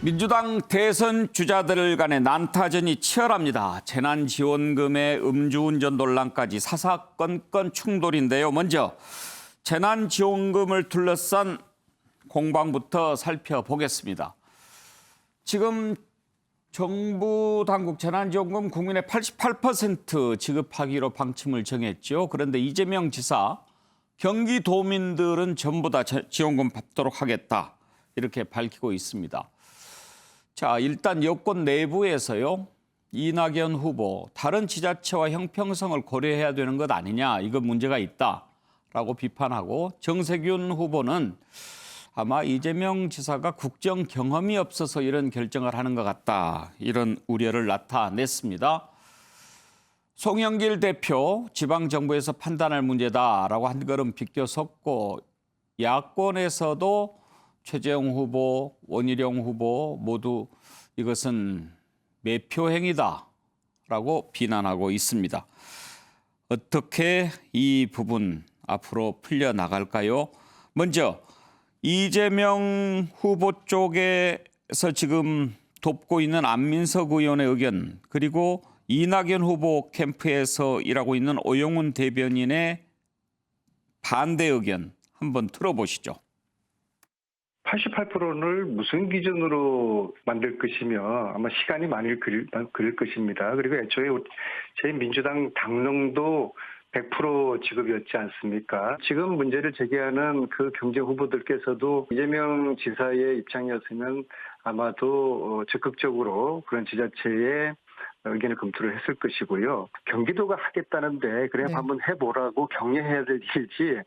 민주당 대선 주자들 간의 난타전이 치열합니다. 재난지원금의 음주운전 논란까지 사사건건 충돌인데요. 먼저 재난지원금을 둘러싼 공방부터 살펴보겠습니다. 지금 정부 당국 재난지원금 국민의 88% 지급하기로 방침을 정했죠. 그런데 이재명 지사, 경기도민들은 전부 다 지원금 받도록 하겠다 이렇게 밝히고 있습니다. 자, 일단 여권 내부에서요, 이낙연 후보, 다른 지자체와 형평성을 고려해야 되는 것 아니냐, 이거 문제가 있다라고 비판하고, 정세균 후보는 아마 이재명 지사가 국정 경험이 없어서 이런 결정을 하는 것 같다, 이런 우려를 나타냈습니다. 송영길 대표, 지방정부에서 판단할 문제다라고 한 걸음 비껴섰고, 야권에서도 최재형 후보, 원희룡 후보 모두 이것은 매표 행위다라고 비난하고 있습니다. 어떻게 이 부분 앞으로 풀려나갈까요? 먼저 이재명 후보 쪽에서 지금 돕고 있는 안민석 의원의 의견, 그리고 이낙연 후보 캠프에서 일하고 있는 오영훈 대변인의 반대 의견 한번 들어보시죠. 88%를 무슨 기준으로 만들 것이며 아마 시간이 많이 걸릴 것입니다. 그리고 애초에 제 민주당 당론도 100% 지급이었지 않습니까? 지금 문제를 제기하는 그 경제 후보들께서도 이재명 지사의 입장이었으면 아마도 적극적으로 그런 지자체에 의견을 검토를 했을 것이고요. 경기도가 하겠다는데 그래 한번 해보라고 격려해야 될 일이지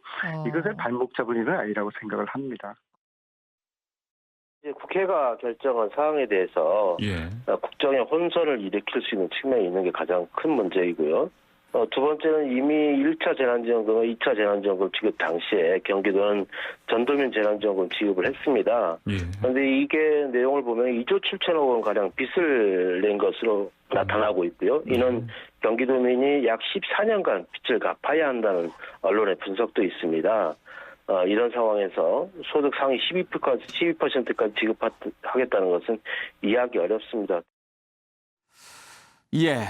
이것을 발목 잡을 일은 아니라고 생각을 합니다. 국회가 결정한 사항에 대해서 국정의 혼선을 일으킬 수 있는 측면이 있는 게 가장 큰 문제이고요. 두 번째는 이미 1차 재난지원금과 2차 재난지원금 지급 당시에 경기도는 전도민 재난지원금 지급을 했습니다. 그런데 이게 내용을 보면 2조 7천억 원가량 빚을 낸 것으로 나타나고 있고요. 이는 경기도민이 약 14년간 빚을 갚아야 한다는 언론의 분석도 있습니다. 이런 상황에서 소득 상위 12%까지 지급하겠다는 것은 이해하기 어렵습니다. 예,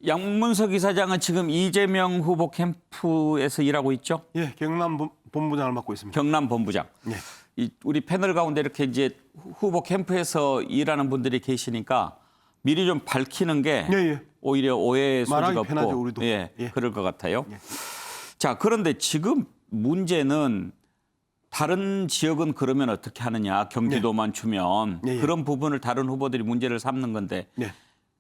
양문석 이사장은 지금 이재명 후보 캠프에서 일하고 있죠? 예, 경남 본부장을 맡고 있습니다. 경남 본부장. 예. 우리 패널 가운데 이렇게 이제 후보 캠프에서 일하는 분들이 계시니까 미리 좀 밝히는 게 오히려 오해의 소지가 없고 편하죠, 우리도. 그럴 것 같아요. 예. 자, 그런데 지금 문제는 다른 지역은 그러면 어떻게 하느냐, 경기도만 주면 그런 부분을 다른 후보들이 문제를 삼는 건데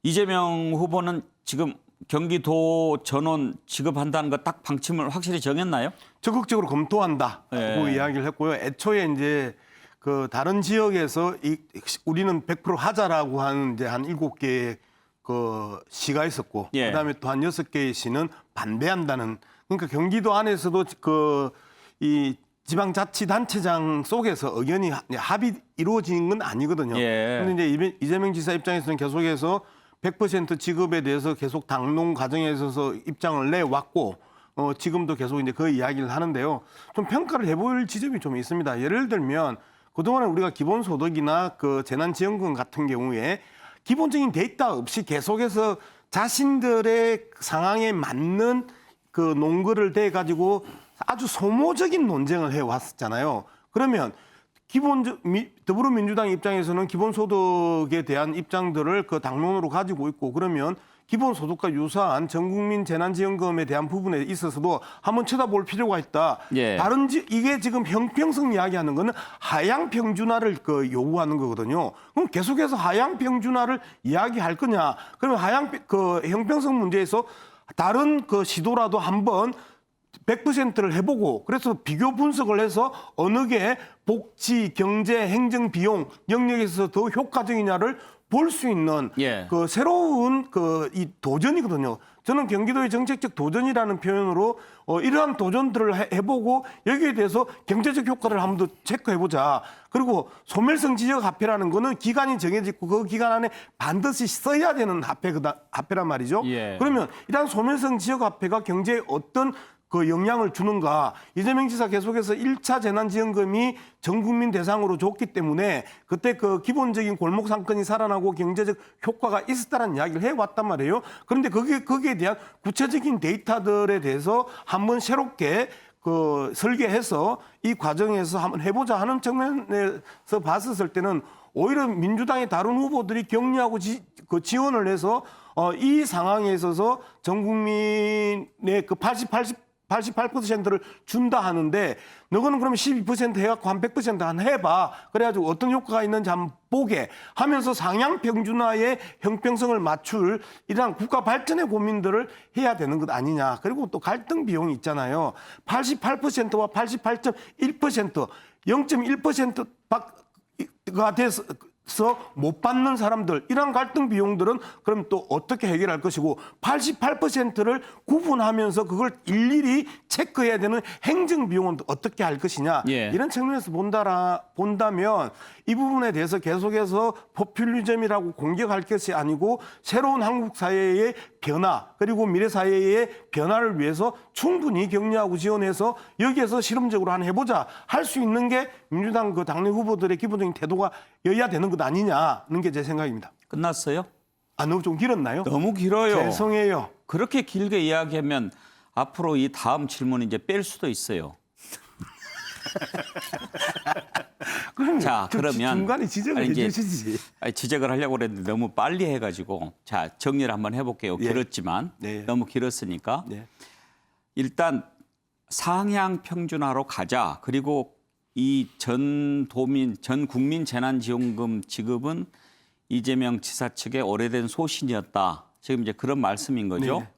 이재명 후보는 지금 경기도 전원 지급한다는 거 딱 방침을 확실히 정했나요? 적극적으로 검토한다고 이야기를 했고요. 애초에 이제 그 다른 지역에서 우리는 100% 하자라고 하는 이제 한 7개의 그 시가 있었고 그다음에 또 한 6개의 시는 반대한다는, 그러니까 경기도 안에서도 이 지방자치단체장 속에서 의견이 합의 이루어진 건 아니거든요. 그런데 이제 이재명 지사 입장에서는 계속해서 100% 지급에 대해서 계속 당론 과정에 있어서 입장을 내왔고 지금도 계속 이제 그 이야기를 하는데요. 좀 평가를 해볼 지점이 좀 있습니다. 예를 들면 그동안에 우리가 기본소득이나 그 재난지원금 같은 경우에 기본적인 데이터 없이 계속해서 자신들의 상황에 맞는 그 논거를 대 가지고 아주 소모적인 논쟁을 해왔었잖아요. 그러면 더불어민주당 입장에서는 기본소득에 대한 입장들을 그 당론으로 가지고 있고, 그러면 기본소득과 유사한 전국민 재난지원금에 대한 부분에 있어서도 한번 쳐다볼 필요가 있다. 이게 지금 형평성 이야기하는 거는 하향 평준화를 요구하는 거거든요. 그럼 계속해서 하향 평준화를 이야기할 거냐? 그러면 형평성 문제에서 다른 시도라도 한번 100%를 해보고, 그래서 비교 분석을 해서 어느 게 복지, 경제, 행정, 비용 영역에서 더 효과적이냐를 볼 수 있는 그 새로운 이 도전이거든요. 저는 경기도의 정책적 도전이라는 표현으로 이러한 도전들을 해보고 여기에 대해서 경제적 효과를 한번 더 체크해보자. 그리고 소멸성 지역 화폐라는 거는 기간이 정해지고 그 기간 안에 반드시 써야 되는 화폐란 말이죠. 그러면 이러한 소멸성 지역 화폐가 경제에 어떤 그 영향을 주는가. 이재명 지사 계속해서 1차 재난지원금이 전 국민 대상으로 줬기 때문에 그때 그 기본적인 골목 상권이 살아나고 경제적 효과가 있었다는 이야기를 해왔단 말이에요. 그런데 거기에 대한 구체적인 데이터들에 대해서 한번 새롭게 그 설계해서 이 과정에서 한번 해보자 하는 측면에서 봤었을 때는 오히려 민주당의 다른 후보들이 격려하고 지원을 해서 이 상황에 있어서 전 국민의 그 88%를 준다 하는데 너는 그러면 12% 해갖고 한 100% 한 해봐. 그래가지고 어떤 효과가 있는지 한번 보게 하면서 상향 평준화의 형평성을 맞출 이러한 국가 발전의 고민들을 해야 되는 것 아니냐. 그리고 또 갈등 비용이 있잖아요. 88%와 88.1% 0.1%가 돼서 못 받는 사람들 이런 갈등 비용들은 그럼 또 어떻게 해결할 것이고 88%를 구분하면서 그걸 일일이 체크해야 되는 행정 비용은 어떻게 할 것이냐 이런 측면에서 본다면 이 부분에 대해서 계속해서 포퓰리즘이라고 공격할 것이 아니고 새로운 한국 사회의 변화 그리고 미래 사회의 변화를 위해서 충분히 격려하고 지원해서 여기에서 실험적으로 한번 해보자 할 수 있는 게 민주당 그 당내 후보들의 기본적인 태도가 여야 되는 것 아니냐는 게 제 생각입니다. 끝났어요? 너무 좀 길었나요? 너무 길어요. 죄송해요. 그렇게 길게 이야기하면 앞으로 이 다음 질문 이제 뺄 수도 있어요. 자, 그러면 중간에 지적을 해주시지. 지적을 하려고 그랬는데 너무 빨리 해가지고 자 정리를 한번 해볼게요. 길었지만 너무 길었으니까 일단 상향 평준화로 가자. 그리고 이 전 국민 재난지원금 지급은 이재명 지사 측의 오래된 소신이었다. 지금 이제 그런 말씀인 거죠. 네.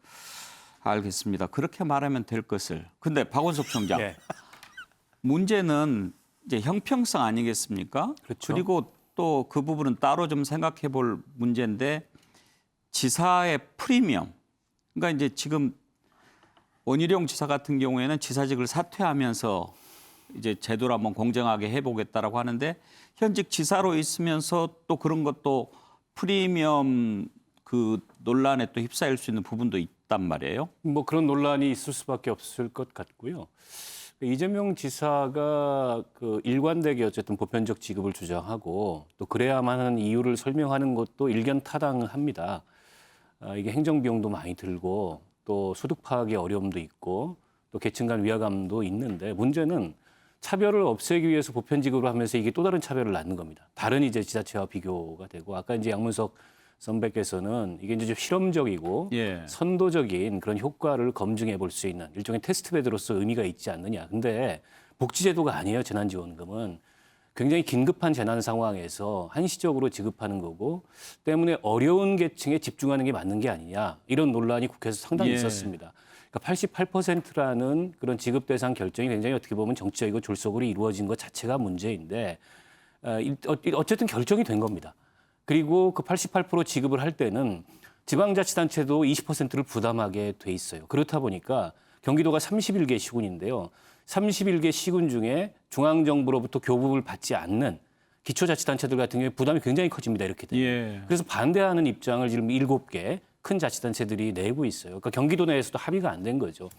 알겠습니다. 그렇게 말하면 될 것을. 근데 박원석 총장, 문제는 이제 형평성 아니겠습니까? 그렇죠. 그리고 또 그 부분은 따로 좀 생각해 볼 문제인데 지사의 프리미엄. 그러니까 이제 지금 원희룡 지사 같은 경우에는 지사직을 사퇴하면서 이제 제도를 한번 공정하게 해보겠다라고 하는데 현직 지사로 있으면서 또 그런 것도 프리미엄 그 논란에 또 휩싸일 수 있는 부분도 있단 말이에요. 뭐 그런 논란이 있을 수밖에 없을 것 같고요. 이재명 지사가 그 일관되게 어쨌든 보편적 지급을 주장하고 또 그래야만 하는 이유를 설명하는 것도 일견타당합니다. 이게 행정 비용도 많이 들고 또 소득 파악의 어려움도 있고 또 계층 간 위화감도 있는데 문제는 차별을 없애기 위해서 보편 지급을 하면서 이게 또 다른 차별을 낳는 겁니다. 다른 이제 지자체와 비교가 되고 아까 이제 양문석 선배께서는 이게 이제 좀 실험적이고 선도적인 그런 효과를 검증해 볼 수 있는 일종의 테스트베드로서 의미가 있지 않느냐. 근데 복지제도가 아니에요. 재난지원금은 굉장히 긴급한 재난 상황에서 한시적으로 지급하는 거고 때문에 어려운 계층에 집중하는 게 맞는 게 아니냐. 이런 논란이 국회에서 상당히 있었습니다. 그러니까 88%라는 그런 지급 대상 결정이 굉장히 어떻게 보면 정치적이고 졸속으로 이루어진 것 자체가 문제인데 어쨌든 결정이 된 겁니다. 그리고 그 88% 지급을 할 때는 지방자치단체도 20%를 부담하게 돼 있어요. 그렇다 보니까 경기도가 31개 시군인데요. 31개 시군 중에 중앙정부로부터 교부를 받지 않는 기초자치단체들 같은 경우에 부담이 굉장히 커집니다. 이렇게 되면. 그래서 반대하는 입장을 지금 7개 큰 자치단체들이 내고 있어요. 그러니까 경기도 내에서도 합의가 안 된 거죠.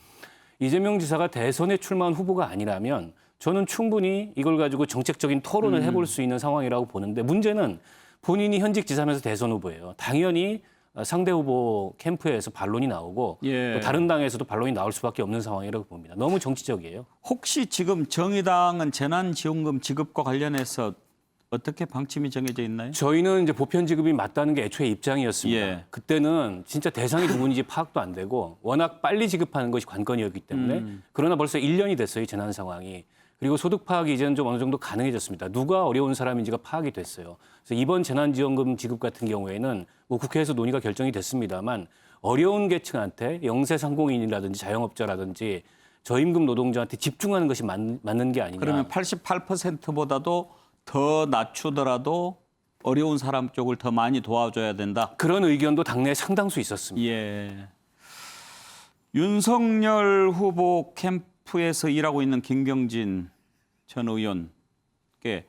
이재명 지사가 대선에 출마한 후보가 아니라면 저는 충분히 이걸 가지고 정책적인 토론을 해볼 수 있는 상황이라고 보는데 문제는 본인이 현직 지사면서 대선 후보예요. 당연히 상대 후보 캠프에서 반론이 나오고 또 다른 당에서도 반론이 나올 수밖에 없는 상황이라고 봅니다. 너무 정치적이에요. 혹시 지금 정의당은 재난지원금 지급과 관련해서 어떻게 방침이 정해져 있나요? 저희는 이제 보편 지급이 맞다는 게 애초에 입장이었습니다. 그때는 진짜 대상이 누군지 파악도 안 되고 워낙 빨리 지급하는 것이 관건이었기 때문에 그러나 벌써 1년이 됐어요. 이 재난 상황이. 그리고 소득 파악이 이제는 좀 어느 정도 가능해졌습니다. 누가 어려운 사람인지가 파악이 됐어요. 그래서 이번 재난지원금 지급 같은 경우에는 뭐 국회에서 논의가 결정이 됐습니다만 어려운 계층한테 영세상공인이라든지 자영업자라든지 저임금 노동자한테 집중하는 것이 맞는 게 아니냐. 그러면 88%보다도 더 낮추더라도 어려운 사람 쪽을 더 많이 도와줘야 된다. 그런 의견도 당내에 상당수 있었습니다. 윤석열 후보 캠프에서 일하고 있는 김경진 전 의원께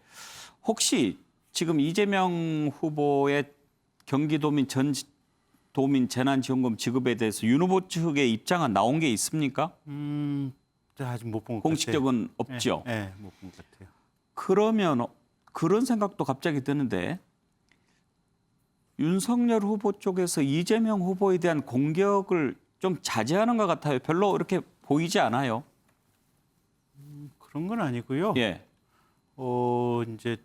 혹시 지금 이재명 후보의 경기도민 전 도민 재난지원금 지급에 대해서 윤 후보 측의 입장은 나온 게 있습니까? 아직 못 본 것 같아요. 공식적은 없죠. 네, 못 본 것 같아요. 그러면 그런 생각도 갑자기 드는데 윤석열 후보 쪽에서 이재명 후보에 대한 공격을 좀 자제하는 것 같아요. 별로 이렇게 보이지 않아요. 그런 건 아니고요. 예. 이제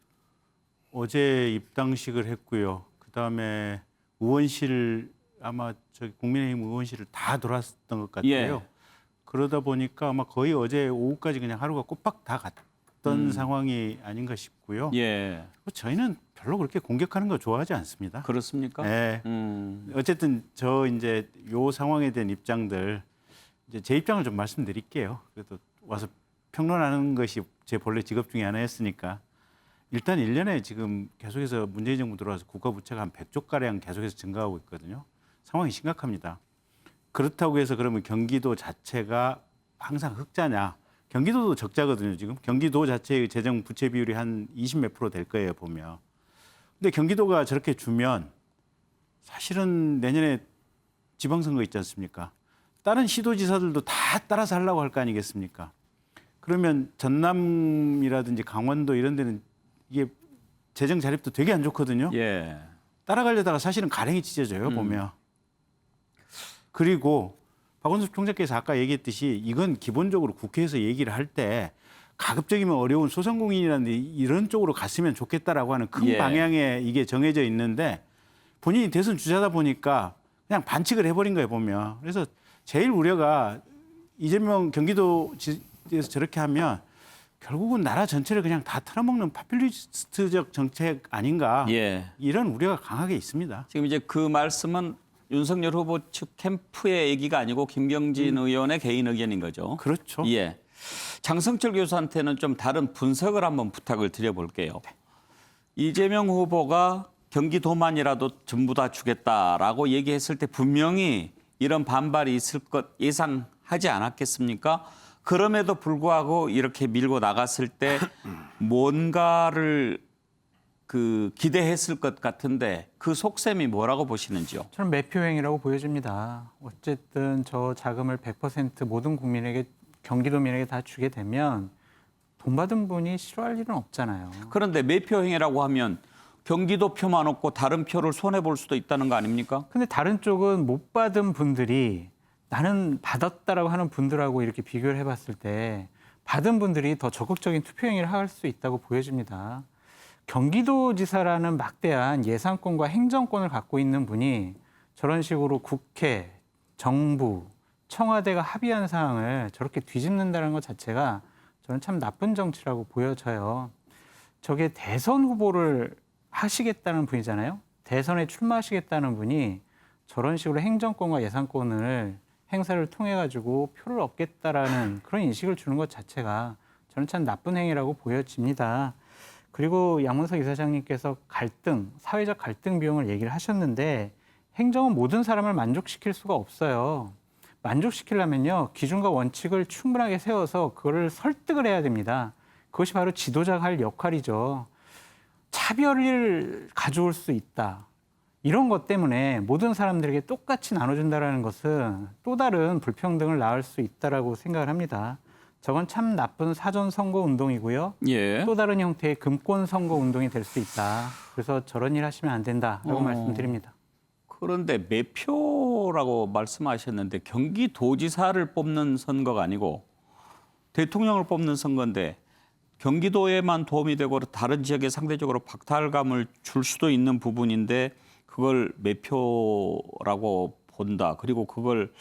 어제 입당식을 했고요. 그다음에 의원실 아마 저기 국민의힘 의원실을 다 돌았던 것 같아요. 예. 그러다 보니까 아마 거의 어제 오후까지 그냥 하루가 꼬박 다 갔던 상황이 아닌가 싶고요. 예. 저희는 별로 그렇게 공격하는 거 좋아하지 않습니다. 그렇습니까? 네. 어쨌든 저 이제 요 상황에 대한 입장들 이제 제 입장을 좀 말씀드릴게요. 그래도 와서 평론하는 것이 제 본래 직업 중에 하나였으니까 일단 1년에 지금 계속해서 문재인 정부 들어와서 국가 부채가 한 100조 가량 계속해서 증가하고 있거든요. 상황이 심각합니다. 그렇다고 해서 그러면 경기도 자체가 항상 흑자냐? 경기도도 적자거든요. 지금 경기도 자체의 재정 부채 비율이 한 20몇 % 될 거예요 보면. 근데 경기도가 저렇게 주면 사실은 내년에 지방선거 있지 않습니까? 다른 시도지사들도 다 따라서 하려고 할 거 아니겠습니까? 그러면 전남이라든지 강원도 이런 데는 이게 재정 자립도 되게 안 좋거든요. 예. 따라가려다가 사실은 가랭이 찢어져요 보면. 그리고 박원순 총장께서 아까 얘기했듯이 이건 기본적으로 국회에서 얘기를 할 때 가급적이면 어려운 소상공인이라든지 이런 쪽으로 갔으면 좋겠다라고 하는 큰 예. 방향에 이게 정해져 있는데 본인이 대선 주자다 보니까 그냥 반칙을 해버린 거예요 보면. 그래서 제일 우려가 이재명 경기도에서 저렇게 하면 결국은 나라 전체를 그냥 다 털어먹는 파퓰리스트적 정책 아닌가 예. 이런 우려가 강하게 있습니다. 지금 이제 그 말씀은 윤석열 후보 측 캠프의 얘기가 아니고 김경진 의원의 개인 의견인 거죠. 그렇죠. 예. 장성철 교수한테는 좀 다른 분석을 한번 부탁을 드려볼게요. 이재명 후보가 경기도만이라도 전부 다 주겠다라고 얘기했을 때 분명히 이런 반발이 있을 것 예상하지 않았겠습니까? 그럼에도 불구하고 이렇게 밀고 나갔을 때 뭔가를 기대했을 것 같은데 그 속셈이 뭐라고 보시는지요? 저는 매표행위라고 보여집니다. 어쨌든 저 자금을 100% 모든 국민에게 경기도민에게 다 주게 되면 돈 받은 분이 싫어할 일은 없잖아요. 그런데 매표 행위라고 하면 경기도 표만 없고 다른 표를 손해 볼 수도 있다는 거 아닙니까? 근데 다른 쪽은 못 받은 분들이 나는 받았다라고 하는 분들하고 이렇게 비교를 해봤을 때 받은 분들이 더 적극적인 투표 행위를 할 수 있다고 보여집니다. 경기도지사라는 막대한 예산권과 행정권을 갖고 있는 분이 저런 식으로 국회, 정부, 청와대가 합의한 사항을 저렇게 뒤집는다는 것 자체가 저는 참 나쁜 정치라고 보여져요. 저게 대선 후보를 하시겠다는 분이잖아요. 대선에 출마하시겠다는 분이 저런 식으로 행정권과 예산권을 행사를 통해 가지고 표를 얻겠다라는 그런 인식을 주는 것 자체가 저는 참 나쁜 행위라고 보여집니다. 그리고 양문석 이사장님께서 사회적 갈등 비용을 얘기를 하셨는데 행정은 모든 사람을 만족시킬 수가 없어요. 만족시키려면요, 기준과 원칙을 충분하게 세워서 그거를 설득을 해야 됩니다. 그것이 바로 지도자가 할 역할이죠. 차별을 가져올 수 있다. 이런 것 때문에 모든 사람들에게 똑같이 나눠준다는 것은 또 다른 불평등을 낳을 수 있다라고 생각을 합니다. 저건 참 나쁜 사전 선거 운동이고요. 예. 또 다른 형태의 금권 선거 운동이 될 수 있다. 그래서 저런 일 하시면 안 된다라고 말씀드립니다. 그런데 매표라고 말씀하셨는데 경기도지사를 뽑는 선거가 아니고 대통령을 뽑는 선거인데 경기도에만 도움이 되고 다른 지역에 상대적으로 박탈감을 줄 수도 있는 부분인데 그걸 매표라고 본다. 그리고 그걸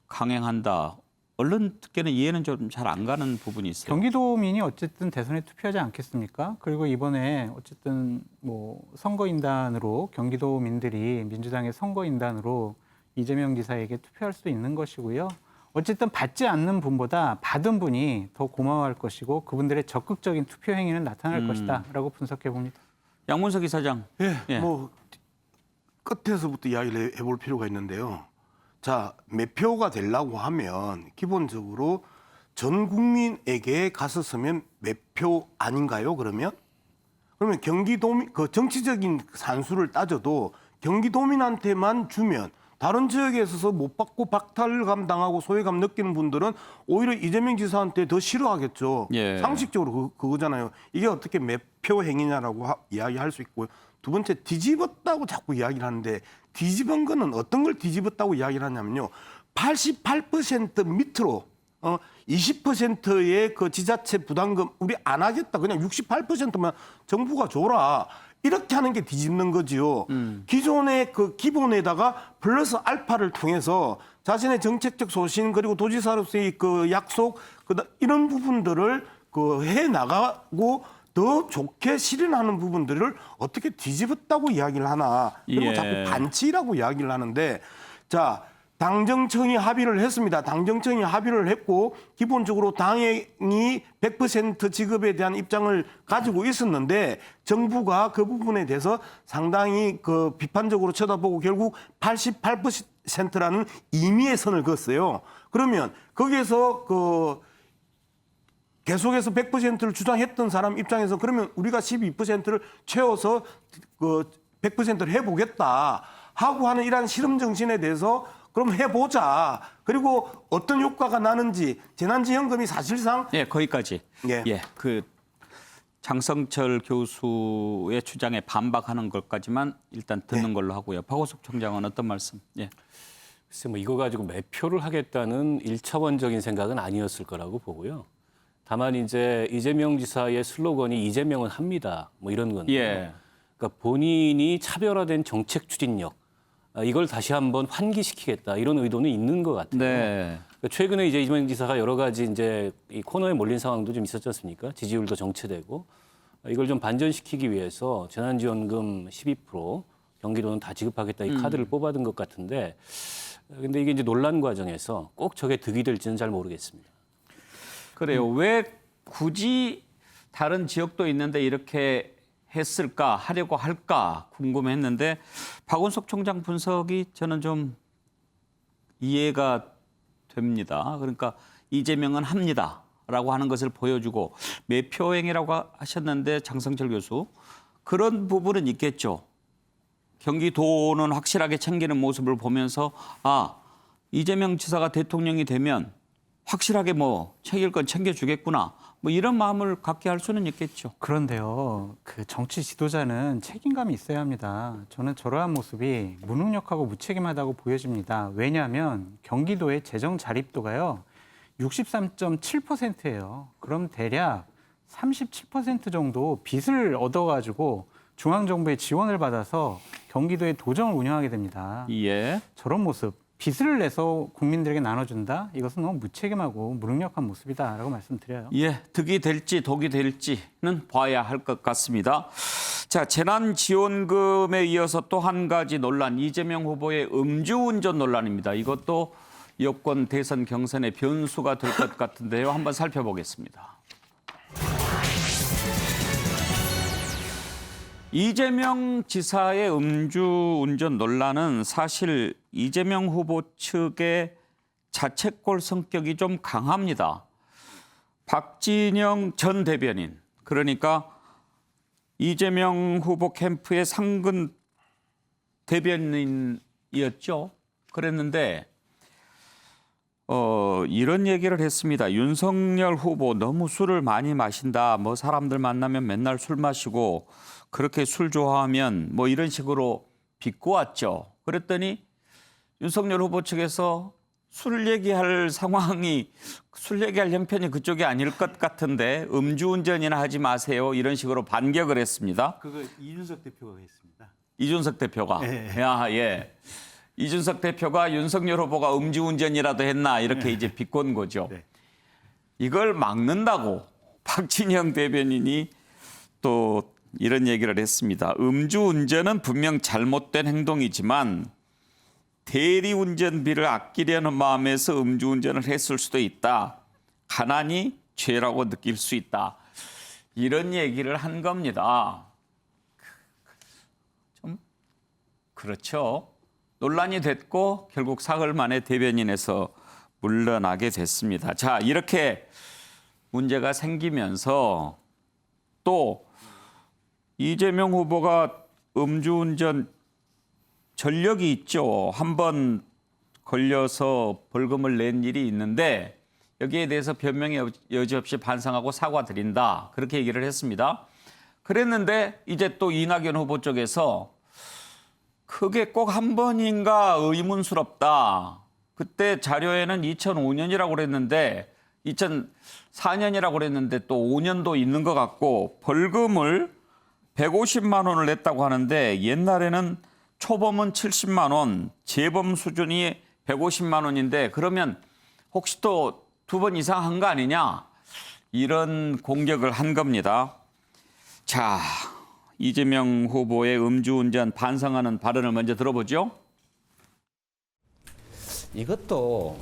강행한다. 언론계는 이해는 좀 잘 안 가는 부분이 있어요. 경기도민이 어쨌든 대선에 투표하지 않겠습니까? 그리고 이번에 어쨌든 뭐 선거인단으로 경기도민들이 민주당의 선거인단으로 이재명 지사에게 투표할 수 있는 것이고요. 어쨌든 받지 않는 분보다 받은 분이 더 고마워할 것이고 그분들의 적극적인 투표 행위는 나타날 것이다라고 분석해 봅니다. 양문석 이사장. 예. 뭐 끝에서부터 이야기를 해볼 필요가 있는데요. 자, 매표가 되려고 하면 기본적으로 전 국민에게 갔었으면 매표 아닌가요? 그러면 경기도민 그 정치적인 산수를 따져도 경기도민한테만 주면 다른 지역에 있어서 못 받고 박탈감 당하고 소외감 느끼는 분들은 오히려 이재명 지사한테 더 싫어하겠죠. 예. 상식적으로 그거잖아요. 이게 어떻게 매표 행위냐라고 이야기할 수 있고요. 두 번째, 뒤집었다고 자꾸 이야기를 하는데 뒤집은 거는 어떤 걸 뒤집었다고 이야기를 하냐면요. 88% 밑으로 20%의 그 지자체 부담금 우리 안 하겠다. 그냥 68%만 정부가 줘라. 이렇게 하는 게 뒤집는 거지요. 기존의 그 기본에다가 플러스 알파를 통해서 자신의 정책적 소신 그리고 도지사로서의 그 약속 이런 부분들을 그 해 나가고 더 좋게 실현하는 부분들을 어떻게 뒤집었다고 이야기를 하나. 그리고 예. 자꾸 반치라고 이야기를 하는데 자. 당정청이 합의를 했습니다. 당정청이 합의를 했고 기본적으로 당연히 100% 지급에 대한 입장을 가지고 있었는데 정부가 그 부분에 대해서 상당히 그 비판적으로 쳐다보고 결국 88%라는 임의의 선을 그었어요. 그러면 거기에서 그 계속해서 100%를 주장했던 사람 입장에서 그러면 우리가 12%를 채워서 그 100%를 해보겠다 하고 하는 이러한 실험 정신에 대해서 그럼 해보자. 그리고 어떤 효과가 나는지 재난지원금이 사실상 거기까지. 예. 그 장성철 교수의 주장에 반박하는 것까지만 일단 듣는 걸로 하고요. 박원석 총장은 어떤 말씀? 글쎄 뭐 이거 가지고 매표를 하겠다는 일차원적인 생각은 아니었을 거라고 보고요. 다만 이제 이재명 지사의 슬로건이 이재명은 합니다. 뭐 이런 건데. 그러니까 본인이 차별화된 정책 추진력 이걸 다시 한번 환기시키겠다 이런 의도는 있는 것 같아요. 그러니까 최근에 이제 이재명 지사가 여러 가지 이제 이 코너에 몰린 상황도 좀 있었지 않습니까? 지지율도 정체되고 이걸 좀 반전시키기 위해서 재난지원금 12% 경기도는 다 지급하겠다 이 카드를 뽑아둔 것 같은데, 근데 이게 이제 논란 과정에서 꼭 저게 득이 될지는 잘 모르겠습니다. 그래요. 왜 굳이 다른 지역도 있는데 이렇게 했을까, 하려고 할까 궁금했는데 박원석 총장 분석이 저는 좀 이해가 됩니다. 그러니까 이재명은 합니다라고 하는 것을 보여주고 매표행위라고 하셨는데 장성철 교수 그런 부분은 있겠죠. 경기도는 확실하게 챙기는 모습을 보면서 이재명 지사가 대통령이 되면 확실하게 뭐 챙길 건 챙겨주겠구나. 뭐 이런 마음을 갖게 할 수는 있겠죠. 그런데요, 그 정치 지도자는 책임감이 있어야 합니다. 저는 저러한 모습이 무능력하고 무책임하다고 보여집니다. 왜냐하면 경기도의 재정 자립도가요, 63.7%예요. 그럼 대략 37% 정도 빚을 얻어가지고 중앙정부의 지원을 받아서 경기도의 도정을 운영하게 됩니다. 저런 모습. 빚을 내서 국민들에게 나눠준다? 이것은 너무 무책임하고 무능력한 모습이다라고 말씀드려요. 득이 될지 독이 될지는 봐야 할 것 같습니다. 자, 재난지원금에 이어서 또 한 가지 논란, 이재명 후보의 음주운전 논란입니다. 이것도 여권 대선 경선의 변수가 될 것 같은데요. 한번 살펴보겠습니다. 이재명 지사의 음주운전 논란은 사실 이재명 후보 측의 자책골 성격이 좀 강합니다. 박진영 전 대변인, 그러니까 이재명 후보 캠프의 상근 대변인이었죠. 그랬는데 이런 얘기를 했습니다. 윤석열 후보 너무 술을 많이 마신다. 뭐 사람들 만나면 맨날 술 마시고 그렇게 술 좋아하면 뭐 이런 식으로 비꼬았죠. 그랬더니 윤석열 후보 측에서 술 얘기할 형편이 그쪽이 아닐 것 같은데 음주운전이나 하지 마세요. 이런 식으로 반격을 했습니다. 그거 이준석 대표가 했습니다. 이준석 대표가. 이준석 대표가 윤석열 후보가 음주운전이라도 했나 이렇게 이제 비꼰 거죠. 이걸 막는다고 박진영 대변인이 또 이런 얘기를 했습니다. 음주운전은 분명 잘못된 행동이지만 대리운전비를 아끼려는 마음에서 음주운전을 했을 수도 있다. 가난이 죄라고 느낄 수 있다. 이런 얘기를 한 겁니다. 좀 그렇죠. 논란이 됐고 결국 사흘 만에 대변인에서 물러나게 됐습니다. 자, 이렇게 문제가 생기면서 또 이재명 후보가 음주운전 전력이 있죠. 한번 걸려서 벌금을 낸 일이 있는데 여기에 대해서 변명의 여지 없이 반성하고 사과드린다. 그렇게 얘기를 했습니다. 그랬는데 이제 또 이낙연 후보 쪽에서 그게 꼭 한 번인가 의문스럽다. 그때 자료에는 2005년이라고 그랬는데 2004년이라고 그랬는데 또 5년도 있는 것 같고 벌금을 150만 원을 냈다고 하는데 옛날에는 초범은 70만 원, 재범 수준이 150만 원인데 그러면 혹시 또 2번 이상 한 거 아니냐? 이런 공격을 한 겁니다. 자, 이재명 후보의 음주운전 반성하는 발언을 먼저 들어보죠. 이것도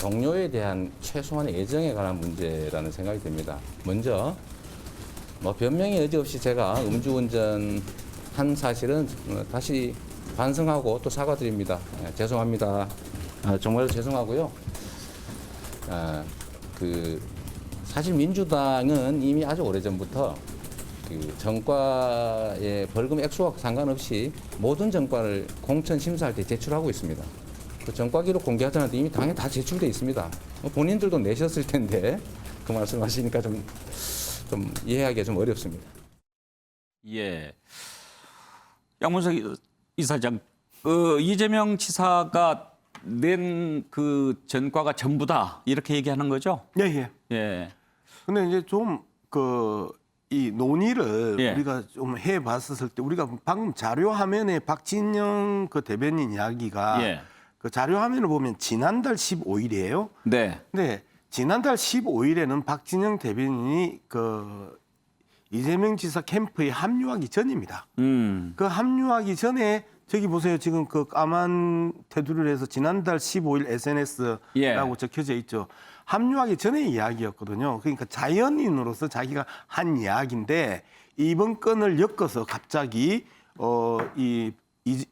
동료에 대한 최소한의 애정에 관한 문제라는 생각이 듭니다. 먼저 변명의 여지 없이 제가 음주운전 한 사실은 다시 반성하고 또 사과드립니다. 죄송합니다. 정말 죄송하고요. 사실 민주당은 이미 아주 오래전부터 전과의 벌금 액수와 상관없이 모든 전과를 공천 심사할 때 제출하고 있습니다. 그 전과 기록 공개하지 않아도 이미 당에 다 제출돼 있습니다. 본인들도 내셨을 텐데 그 말씀하시니까 좀 이해하기가 좀 어렵습니다. 예, 양문석 이사장, 이재명 지사가 낸 그 전과가 전부다 이렇게 얘기하는 거죠? 예. 예. 근데 이제 좀 이 논의를 예. 우리가 좀 해봤었을 때 우리가 방금 자료 화면에 박진영 그 대변인 이야기가 예. 그 자료 화면을 보면 지난달 15일이에요. 네. 근데 지난달 15일에는 박진영 대변인이 그 이재명 지사 캠프에 합류하기 전입니다. 그 합류하기 전에 저기 보세요. 지금 그 까만 테두리를 해서 지난달 15일 SNS라고 예. 적혀져 있죠. 합류하기 전의 이야기였거든요. 그러니까 자연인으로서 자기가 한 이야기인데 이번 건을 엮어서 갑자기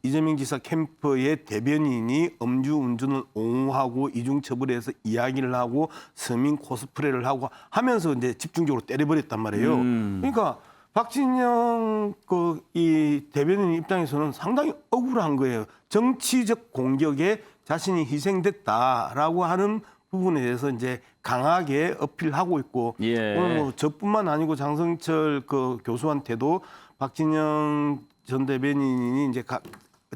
이재명 지사 캠프의 대변인이 음주운전을 옹호하고 이중처벌해서 이야기를 하고 서민 코스프레를 하고 하면서 이제 집중적으로 때려버렸단 말이에요. 그러니까 박진영 이 대변인 입장에서는 상당히 억울한 거예요. 정치적 공격에 자신이 희생됐다라고 하는 부분에 대해서 이제 강하게 어필하고 있고 예. 오늘 저뿐만 아니고 장성철 그 교수한테도 박진영 전 대변인이 이제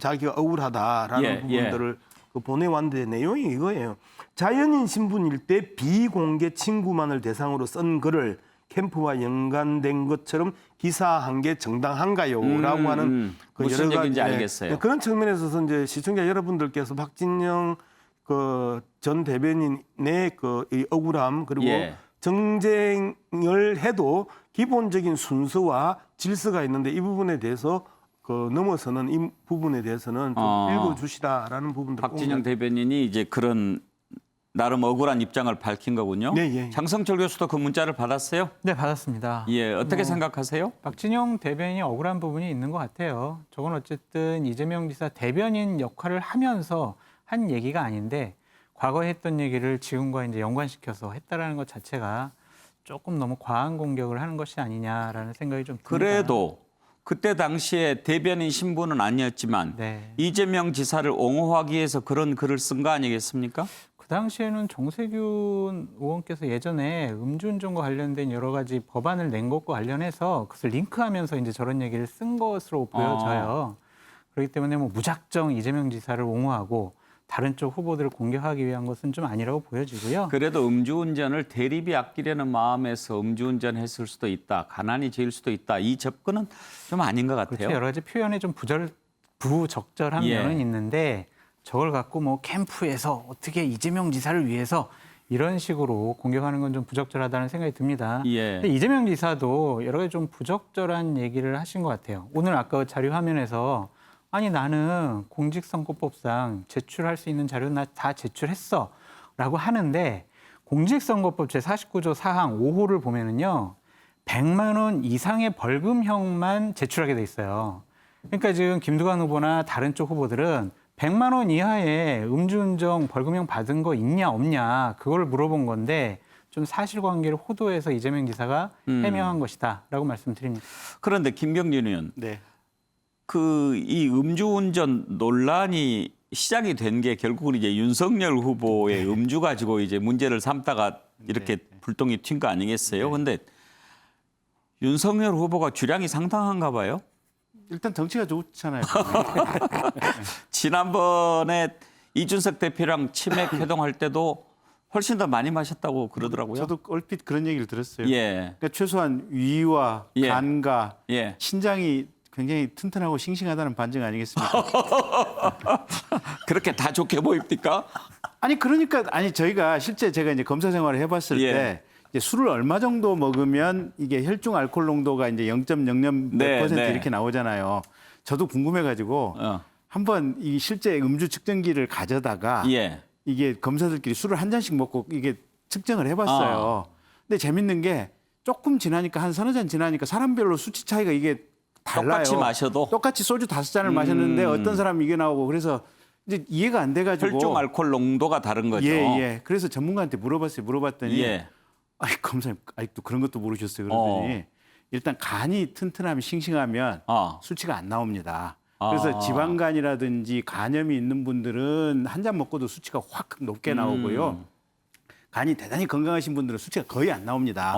자기가 억울하다라는 부분들을 보내왔는데 내용이 이거예요. 자연인 신분일 때 비공개 친구만을 대상으로 쓴 글을 캠프와 연관된 것처럼 기사한 게 정당한가요? 라고 하는 무슨 얘기인지 알겠어요. 그런 측면에서 이제 시청자 여러분들께서 박진영 전 대변인의 이 억울함 그리고 정쟁을 해도 기본적인 순서와 질서가 있는데 이 부분에 대해서 넘어서는 이 부분에 대해서는 좀 읽어주시라라는 부분들. 박진영 대변인이 이제 그런 나름 억울한 입장을 밝힌 거군요. 네. 장성철 교수도 그 문자를 받았어요? 네, 받았습니다. 예, 어떻게 생각하세요? 박진영 대변인이 억울한 부분이 있는 것 같아요. 저건 어쨌든 이재명 지사 대변인 역할을 하면서 한 얘기가 아닌데 과거에 했던 얘기를 지금과 이제 연관시켜서 했다라는 것 자체가 조금 너무 과한 공격을 하는 것이 아니냐라는 생각이 좀 듭니다. 그래도 그때 당시에 대변인 신분은 아니었지만 이재명 지사를 옹호하기 위해서 그런 글을 쓴 거 아니겠습니까? 그 당시에는 정세균 의원께서 예전에 음주운전과 관련된 여러 가지 법안을 낸 것과 관련해서 그것을 링크하면서 이제 저런 얘기를 쓴 것으로 보여져요. 그렇기 때문에 무작정 이재명 지사를 옹호하고 다른 쪽 후보들을 공격하기 위한 것은 좀 아니라고 보여지고요. 그래도 음주운전을 대립이 아끼려는 마음에서 음주운전했을 수도 있다. 가난이 제일 수도 있다. 이 접근은 좀 아닌 것 같아요. 그렇죠. 여러 가지 표현에 좀 부적절한 면은 있는데 저걸 갖고 캠프에서 어떻게 이재명 지사를 위해서 이런 식으로 공격하는 건 좀 부적절하다는 생각이 듭니다. 근데 이재명 지사도 여러 가지 좀 부적절한 얘기를 하신 것 같아요. 오늘 아까 자료 화면에서 아니 나는 공직선거법상 제출할 수 있는 자료는 나 다 제출했어 라고 하는데 공직선거법 제49조 4항 5호를 보면은요 100만 원 이상의 벌금형만 제출하게 돼 있어요. 그러니까 지금 김두관 후보나 다른 쪽 후보들은 100만 원 이하의 음주운전 벌금형 받은 거 있냐 없냐 그걸 물어본 건데 좀 사실관계를 호도해서 이재명 지사가 해명한 것이다라고 말씀드립니다. 그런데 김병진 의원. 네. 이 음주운전 논란이 시작이 된 게 결국은 이제 윤석열 후보의 음주 가지고 이제 문제를 삼다가 이렇게 불똥이 튄 거 아니겠어요? 근데 윤석열 후보가 주량이 상당한가 봐요. 일단 덩치가 좋잖아요. 지난번에 이준석 대표랑 치맥 회동할 때도 훨씬 더 많이 마셨다고 그러더라고요. 저도 얼핏 그런 얘기를 들었어요. 예. 그러니까 최소한 위와 예. 간과 예. 신장이 굉장히 튼튼하고 싱싱하다는 반증 아니겠습니까? 그렇게 다 좋게 보입니까? 아니 그러니까 저희가 실제 제가 이제 검사 생활을 해봤을 예. 때 이제 술을 얼마 정도 먹으면 이게 혈중 알코올 농도가 이제 0.00 네, 몇 % 네. 이렇게 나오잖아요. 저도 궁금해가지고 한번 이 실제 음주 측정기를 가져다가 예. 이게 검사들끼리 술을 한 잔씩 먹고 이게 측정을 해봤어요. 근데 재밌는 게 조금 지나니까 한 서너 잔 지나니까 사람별로 수치 차이가 이게 달라요. 똑같이 마셔도 똑같이 소주 5잔을 마셨는데 어떤 사람이 이게 나오고 그래서 이제 이해가 안 돼가지고 혈중 알코올 농도가 다른 거죠. 예. 그래서 전문가한테 물어봤더니 예. 아이 검사님 아직도 그런 것도 모르셨어요. 그러더니 일단 간이 튼튼하면 싱싱하면 수치가 안 나옵니다. 그래서 지방간이라든지 간염이 있는 분들은 한 잔 먹고도 수치가 확 높게 나오고요. 간이 대단히 건강하신 분들은 수치가 거의 안 나옵니다.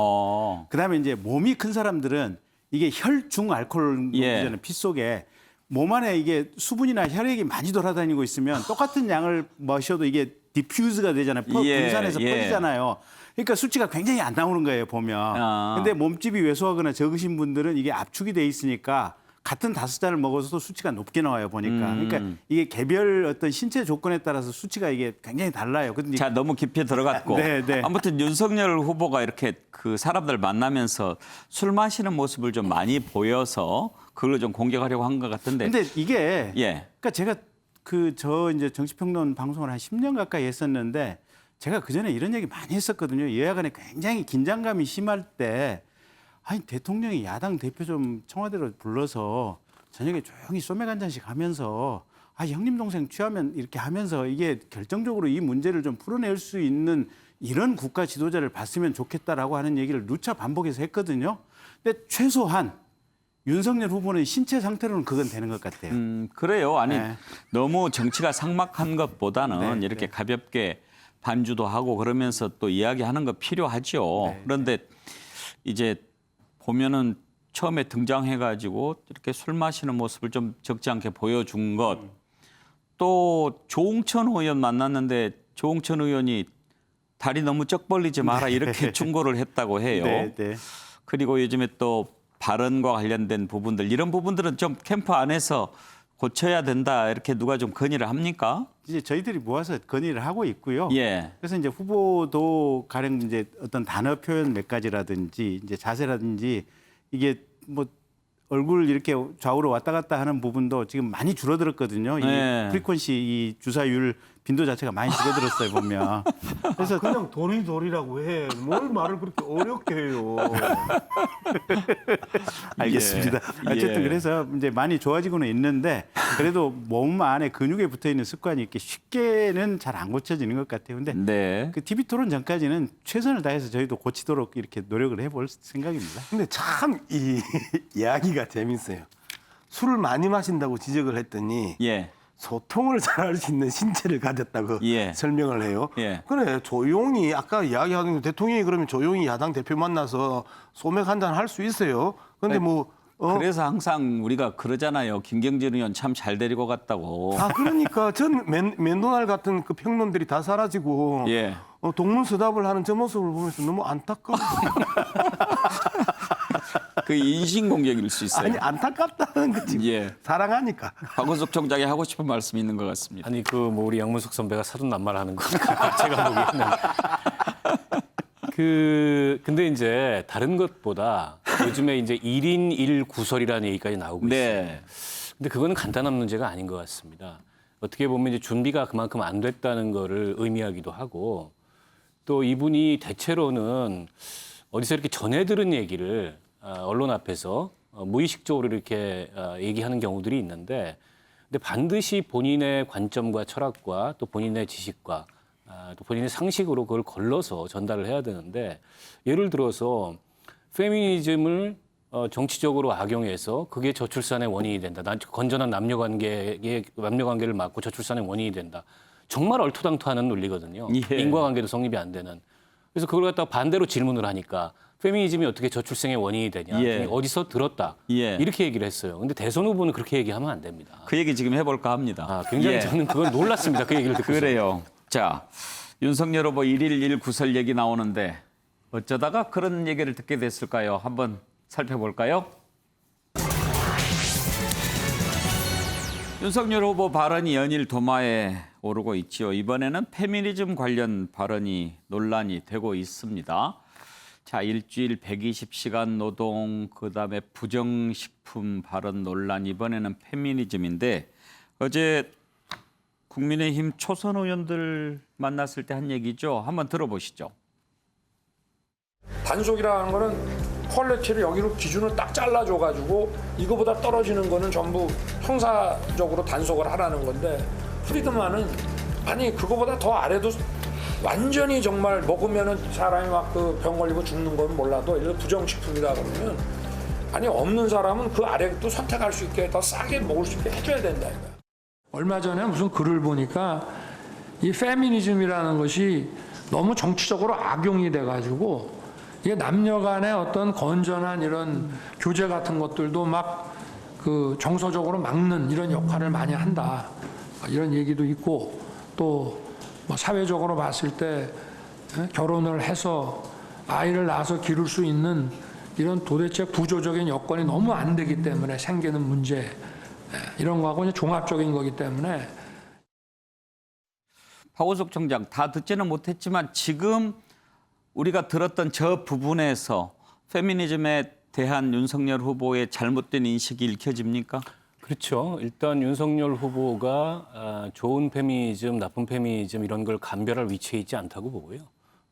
그다음에 이제 몸이 큰 사람들은 이게 혈중 알코올 농도잖아요. 피 속에 몸 안에 이게 수분이나 혈액이 많이 돌아다니고 있으면 똑같은 양을 마셔도 이게 디퓨즈가 되잖아요. 분산해서 퍼지잖아요. 그러니까 수치가 굉장히 안 나오는 거예요, 보면. 근데 몸집이 왜소하거나 적으신 분들은 이게 압축이 돼 있으니까 같은 5잔을 먹어서도 수치가 높게 나와요, 보니까. 그러니까 이게 개별 어떤 신체 조건에 따라서 수치가 이게 굉장히 달라요. 근데 자, 너무 깊이 들어갔고. 네. 아무튼 윤석열 후보가 이렇게 그 사람들 만나면서 술 마시는 모습을 좀 많이 보여서 그걸로 좀 공격하려고 한 것 같은데. 근데 이게 그러니까 제가 저 이제 정치평론 방송을 한 10년 가까이 했었는데 제가 그전에 이런 얘기 많이 했었거든요. 여야 간에 굉장히 긴장감이 심할 때 아니 대통령이 야당 대표 좀 청와대로 불러서 저녁에 조용히 소맥 한 잔씩 하면서 형님 동생 취하면 이렇게 하면서 이게 결정적으로 이 문제를 좀 풀어낼 수 있는 이런 국가 지도자를 봤으면 좋겠다라고 하는 얘기를 누차 반복해서 했거든요. 근데 최소한 윤석열 후보는 신체 상태로는 그건 되는 것 같아요. 그래요. 아니 너무 정치가 삭막한 것보다는 네, 이렇게 가볍게 반주도 하고 그러면서 또 이야기하는 거 필요하죠. 그런데 이제 보면은 처음에 등장해가지고 이렇게 술 마시는 모습을 좀 적지 않게 보여준 것. 또 조홍천 의원 만났는데 조홍천 의원이 다리 너무 쩍 벌리지 마라 이렇게 충고를 했다고 해요. 그리고 요즘에 또 발언과 관련된 부분들 이런 부분들은 좀 캠프 안에서 고쳐야 된다 이렇게 누가 좀 건의를 합니까? 이제 저희들이 모아서 건의를 하고 있고요. 예. 그래서 이제 후보도 가령 이제 어떤 단어 표현 몇 가지라든지 이제 자세라든지 이게 뭐 얼굴 이렇게 좌우로 왔다 갔다 하는 부분도 지금 많이 줄어들었거든요. 이 프리퀀시 이 주사율 빈도 자체가 많이 줄어들었어요 보면. 그래서 그냥 도리도리라고 해. 뭘 말을 그렇게 어렵게 해요. 알겠습니다. 어쨌든 그래서 이제 많이 좋아지고는 있는데 그래도 몸 안에 근육에 붙어 있는 습관이 이렇게 쉽게는 잘 안 고쳐지는 것 같아요. 근데 그 TV 토론 전까지는 최선을 다해서 저희도 고치도록 이렇게 노력을 해볼 생각입니다. 근데 참 이 이야기가 재밌어요. 술을 많이 마신다고 지적을 했더니 소통을 잘할 수 있는 신체를 가졌다고 설명을 해요. 그래 조용히 아까 이야기하는 대통령이 그러면 조용히 야당 대표 만나서 소맥 한잔 할 수 있어요. 그런데 그래서 항상 우리가 그러잖아요. 김경진 의원 참 잘 데리고 갔다고. 그러니까 전 맨도날 같은 그 평론들이 다 사라지고 동문서답을 하는 저 모습을 보면서 너무 안타까워. 그 인신공격일 수 있어요. 아니 안타깝다는 거지. 사랑하니까. 박원석 총장이 하고 싶은 말씀이 있는 것 같습니다. 아니 뭐 우리 양문석 선배가 사돈남말하는 거니까 제가 보기에는 근데 이제 다른 것보다 요즘에 이제 1인 1구설이라는 얘기까지 나오고 있어요. 근데 그거는 간단한 문제가 아닌 것 같습니다. 어떻게 보면 이제 준비가 그만큼 안 됐다는 거를 의미하기도 하고 또 이분이 대체로는 어디서 이렇게 전해 들은 얘기를 언론 앞에서 무의식적으로 이렇게 얘기하는 경우들이 있는데 근데 반드시 본인의 관점과 철학과 또 본인의 지식과 또 본인의 상식으로 그걸 걸러서 전달을 해야 되는데 예를 들어서 페미니즘을 정치적으로 악용해서 그게 저출산의 원인이 된다. 건전한 남녀관계를 막고 저출산의 원인이 된다. 정말 얼토당토하는 논리거든요. 예. 인과관계도 성립이 안 되는. 그래서 그걸 갖다가 반대로 질문을 하니까 페미니즘이 어떻게 저출생의 원인이 되냐. 예. 어디서 들었다. 예. 이렇게 얘기를 했어요. 근데 대선 후보는 그렇게 얘기하면 안 됩니다. 그 얘기 지금 해볼까 합니다. 굉장히 예. 저는 그건 놀랐습니다. 그 얘기를 듣고. 그래요. 자, 윤석열 후보 1.1 구설 얘기 나오는데 어쩌다가 그런 얘기를 듣게 됐을까요? 한번 살펴볼까요? 윤석열 후보 발언이 연일 도마에 오르고 있지요. 이번에는 페미니즘 관련 발언이 논란이 되고 있습니다. 자, 일주일 120시간 노동, 그다음에 부정식품 발언 논란, 이번에는 페미니즘인데 어제 국민의힘 초선 의원들 만났을 때 한 얘기죠. 한번 들어보시죠. 단속이라는 거는 퀄리티를 여기로 기준을 딱 잘라줘가지고 이거보다 떨어지는 거는 전부 형사적으로 단속을 하라는 건데 프리드만은 아니 그거보다 더 아래도 완전히 정말 먹으면은 사람이 막 그 병 걸리고 죽는 건 몰라도 예를 들어 부정식품이다 그러면 아니 없는 사람은 그 아래도 선택할 수 있게 더 싸게 먹을 수 있게 해줘야 된다 이거. 얼마 전에 무슨 글을 보니까 이 페미니즘이라는 것이 너무 정치적으로 악용이 돼가지고 이게 남녀 간의 어떤 건전한 이런 교제 같은 것들도 막 그 정서적으로 막는 이런 역할을 많이 한다. 이런 얘기도 있고 또 뭐 사회적으로 봤을 때 결혼을 해서 아이를 낳아서 기를 수 있는 이런 도대체 구조적인 여건이 너무 안 되기 때문에 생기는 문제 이런 거하고 이제 종합적인 거기 때문에 박원석 총장 다 듣지는 못했지만 지금 우리가 들었던 저 부분에서 페미니즘에 대한 윤석열 후보의 잘못된 인식이 읽혀집니까? 그렇죠. 일단 윤석열 후보가 좋은 페미니즘, 나쁜 페미니즘 이런 걸 감별할 위치에 있지 않다고 보고요.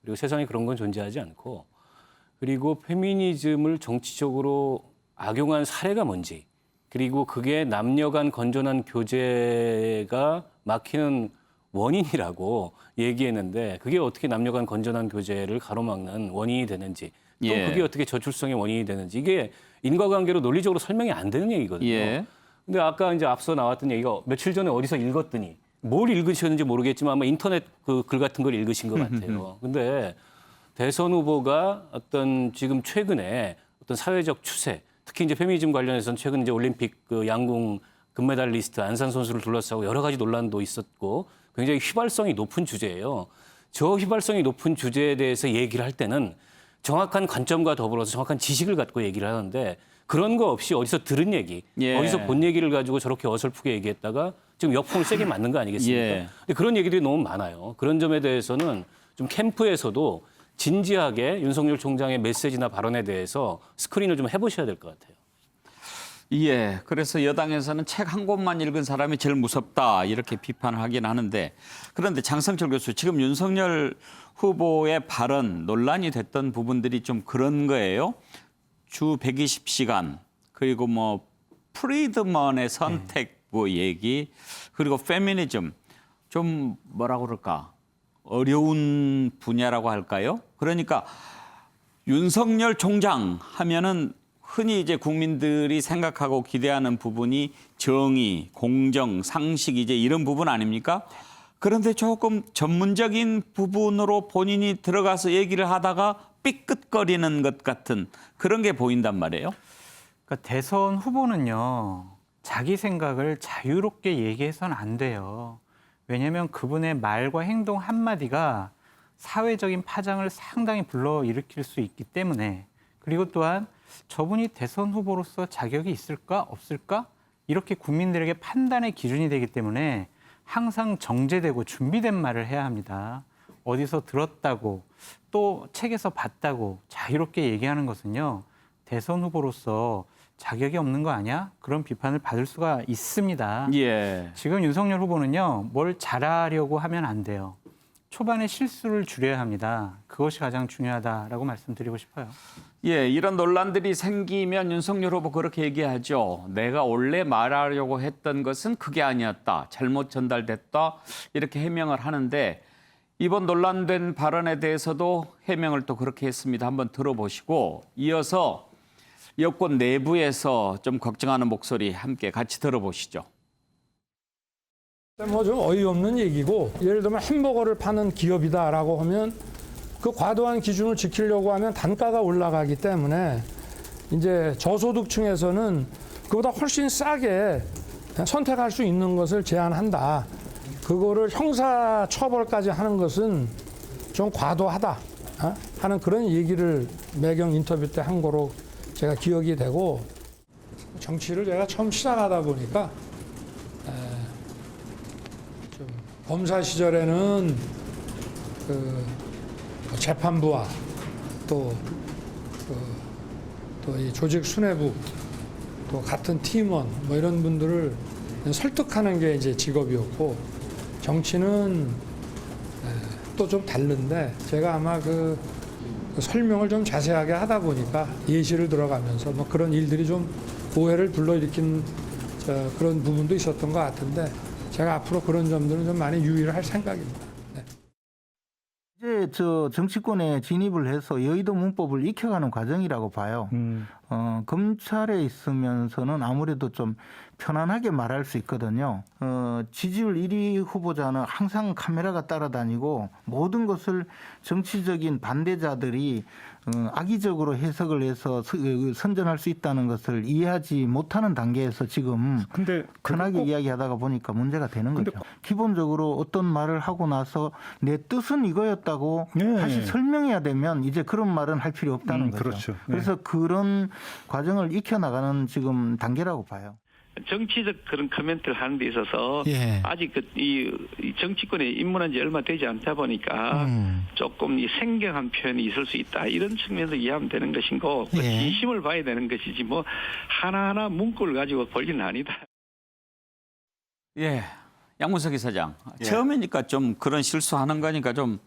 그리고 세상에 그런 건 존재하지 않고 그리고 페미니즘을 정치적으로 악용한 사례가 뭔지 그리고 그게 남녀 간 건전한 교제가 막히는 원인이라고 얘기했는데 그게 어떻게 남녀 간 건전한 교제를 가로막는 원인이 되는지 또 예. 그게 어떻게 저출생의 원인이 되는지 이게 인과관계로 논리적으로 설명이 안 되는 얘기거든요. 예. 근데 아까 이제 앞서 나왔던 얘기가 며칠 전에 어디서 읽었더니 뭘 읽으셨는지 모르겠지만 아마 인터넷 그 글 같은 걸 읽으신 것 같아요. 근데 대선 후보가 어떤 지금 최근에 어떤 사회적 추세, 특히 이제 페미니즘 관련해서는 최근 이제 올림픽 그 양궁 금메달리스트 안산 선수를 둘러싸고 여러 가지 논란도 있었고 굉장히 휘발성이 높은 주제예요. 저 휘발성이 높은 주제에 대해서 얘기를 할 때는 정확한 관점과 더불어서 정확한 지식을 갖고 얘기를 하는데 그런 거 없이 어디서 들은 얘기, 예. 어디서 본 얘기를 가지고 저렇게 어설프게 얘기했다가 지금 역풍을 세게 맞는 거 아니겠습니까? 예. 근데 그런 얘기들이 너무 많아요. 그런 점에 대해서는 좀 캠프에서도 진지하게 윤석열 총장의 메시지나 발언에 대해서 스크린을 좀 해보셔야 될 것 같아요. 예, 그래서 여당에서는 책 한 권만 읽은 사람이 제일 무섭다 이렇게 비판을 하긴 하는데 그런데 장성철 교수 지금 윤석열 후보의 발언 논란이 됐던 부분들이 좀 그런 거예요. 주 120시간 그리고 뭐 프리드먼의 선택 뭐 얘기 그리고 페미니즘 좀 뭐라고 그럴까 어려운 분야라고 할까요? 그러니까 윤석열 총장 하면은 흔히 이제 국민들이 생각하고 기대하는 부분이 정의, 공정, 상식 이제 이런 부분 아닙니까? 그런데 조금 전문적인 부분으로 본인이 들어가서 얘기를 하다가 삐끗거리는 것 같은 그런 게 보인단 말이에요. 그러니까 대선 후보는요. 자기 생각을 자유롭게 얘기해서는 안 돼요. 왜냐하면 그분의 말과 행동 한마디가 사회적인 파장을 상당히 불러일으킬 수 있기 때문에 그리고 또한 저분이 대선 후보로서 자격이 있을까 없을까 이렇게 국민들에게 판단의 기준이 되기 때문에 항상 정제되고 준비된 말을 해야 합니다. 어디서 들었다고 또 책에서 봤다고 자유롭게 얘기하는 것은요. 대선 후보로서 자격이 없는 거 아니야? 그런 비판을 받을 수가 있습니다. 예. 지금 윤석열 후보는요. 뭘 잘하려고 하면 안 돼요. 초반에 실수를 줄여야 합니다. 그것이 가장 중요하다라고 말씀드리고 싶어요. 예, 이런 논란들이 생기면 윤석열 후보 그렇게 얘기하죠. 내가 원래 말하려고 했던 것은 그게 아니었다. 잘못 전달됐다. 이렇게 해명을 하는데 이번 논란된 발언에 대해서도 해명을 또 그렇게 했습니다. 한번 들어보시고 이어서 여권 내부에서 좀 걱정하는 목소리 함께 같이 들어보시죠. 뭐 좀 어이없는 얘기고, 예를 들면 햄버거를 파는 기업이다라고 하면 그 과도한 기준을 지키려고 하면 단가가 올라가기 때문에 이제 저소득층에서는 그보다 훨씬 싸게 선택할 수 있는 것을 제한한다. 그거를 형사 처벌까지 하는 것은 좀 과도하다 하는 그런 얘기를 매경 인터뷰 때 한 거로 제가 기억이 되고, 정치를 제가 처음 시작하다 보니까 좀 검사 시절에는 그 재판부와 또 이 조직 수뇌부 또 같은 팀원 뭐 이런 분들을 설득하는 게 이제 직업이었고, 정치는 또 좀 다른데 제가 아마 그 설명을 좀 자세하게 하다 보니까 예시를 들어가면서 뭐 그런 일들이 좀 오해를 불러일으킨 그런 부분도 있었던 것 같은데, 제가 앞으로 그런 점들은 좀 많이 유의를 할 생각입니다. 네. 이제 저 정치권에 진입을 해서 여의도 문법을 익혀가는 과정이라고 봐요. 검찰에 있으면서는 아무래도 좀 편안하게 말할 수 있거든요. 지지율 1위 후보자는 항상 카메라가 따라다니고 모든 것을 정치적인 반대자들이 악의적으로 해석을 해서 선전할 수 있다는 것을 이해하지 못하는 단계에서 지금 편하게 이야기하다가 보니까 문제가 되는 거죠. 기본적으로 어떤 말을 하고 나서 내 뜻은 이거였다고 다시 설명해야 되면 이제 그런 말은 할 필요 없다는 거죠. 그렇죠. 그래서 그런 과정을 익혀나가는 지금 단계라고 봐요. 정치적 그런 코멘트를 하는 데 있어서 아직 이 정치권에 입문한 지 얼마 되지 않다 보니까 조금 이 생경한 표현이 있을 수 있다, 이런 측면에서 이해하면 되는 것이고, 그 진심을 봐야 되는 것이지 뭐 하나하나 문구를 가지고 볼 일은 아니다. 예, 양문석 이사장, 처음이니까 좀 그런 실수하는 거니까 좀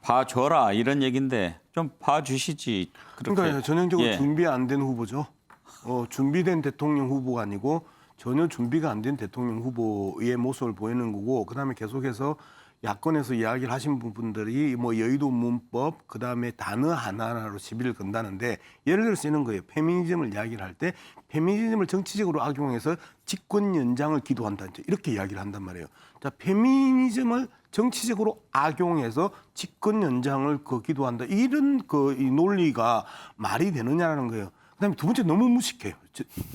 봐줘라 이런 얘기인데 좀 봐주시지. 그러니까 전형적으로 준비 안 된 후보죠. 준비된 대통령 후보가 아니고 전혀 준비가 안 된 대통령 후보의 모습을 보이는 거고, 그다음에 계속해서 야권에서 이야기를 하신 분들이 뭐 여의도 문법, 그다음에 단어 하나하나로 시비를 건다는데, 예를 들어서 이런 거예요. 페미니즘을 이야기를 할 때 페미니즘을 정치적으로 악용해서 집권 연장을 기도한다, 이렇게 이야기를 한단 말이에요. 자, 페미니즘을 정치적으로 악용해서 집권 연장을 기도한다, 이런 이 논리가 말이 되느냐라는 거예요. 그다음에 두 번째, 너무 무식해요.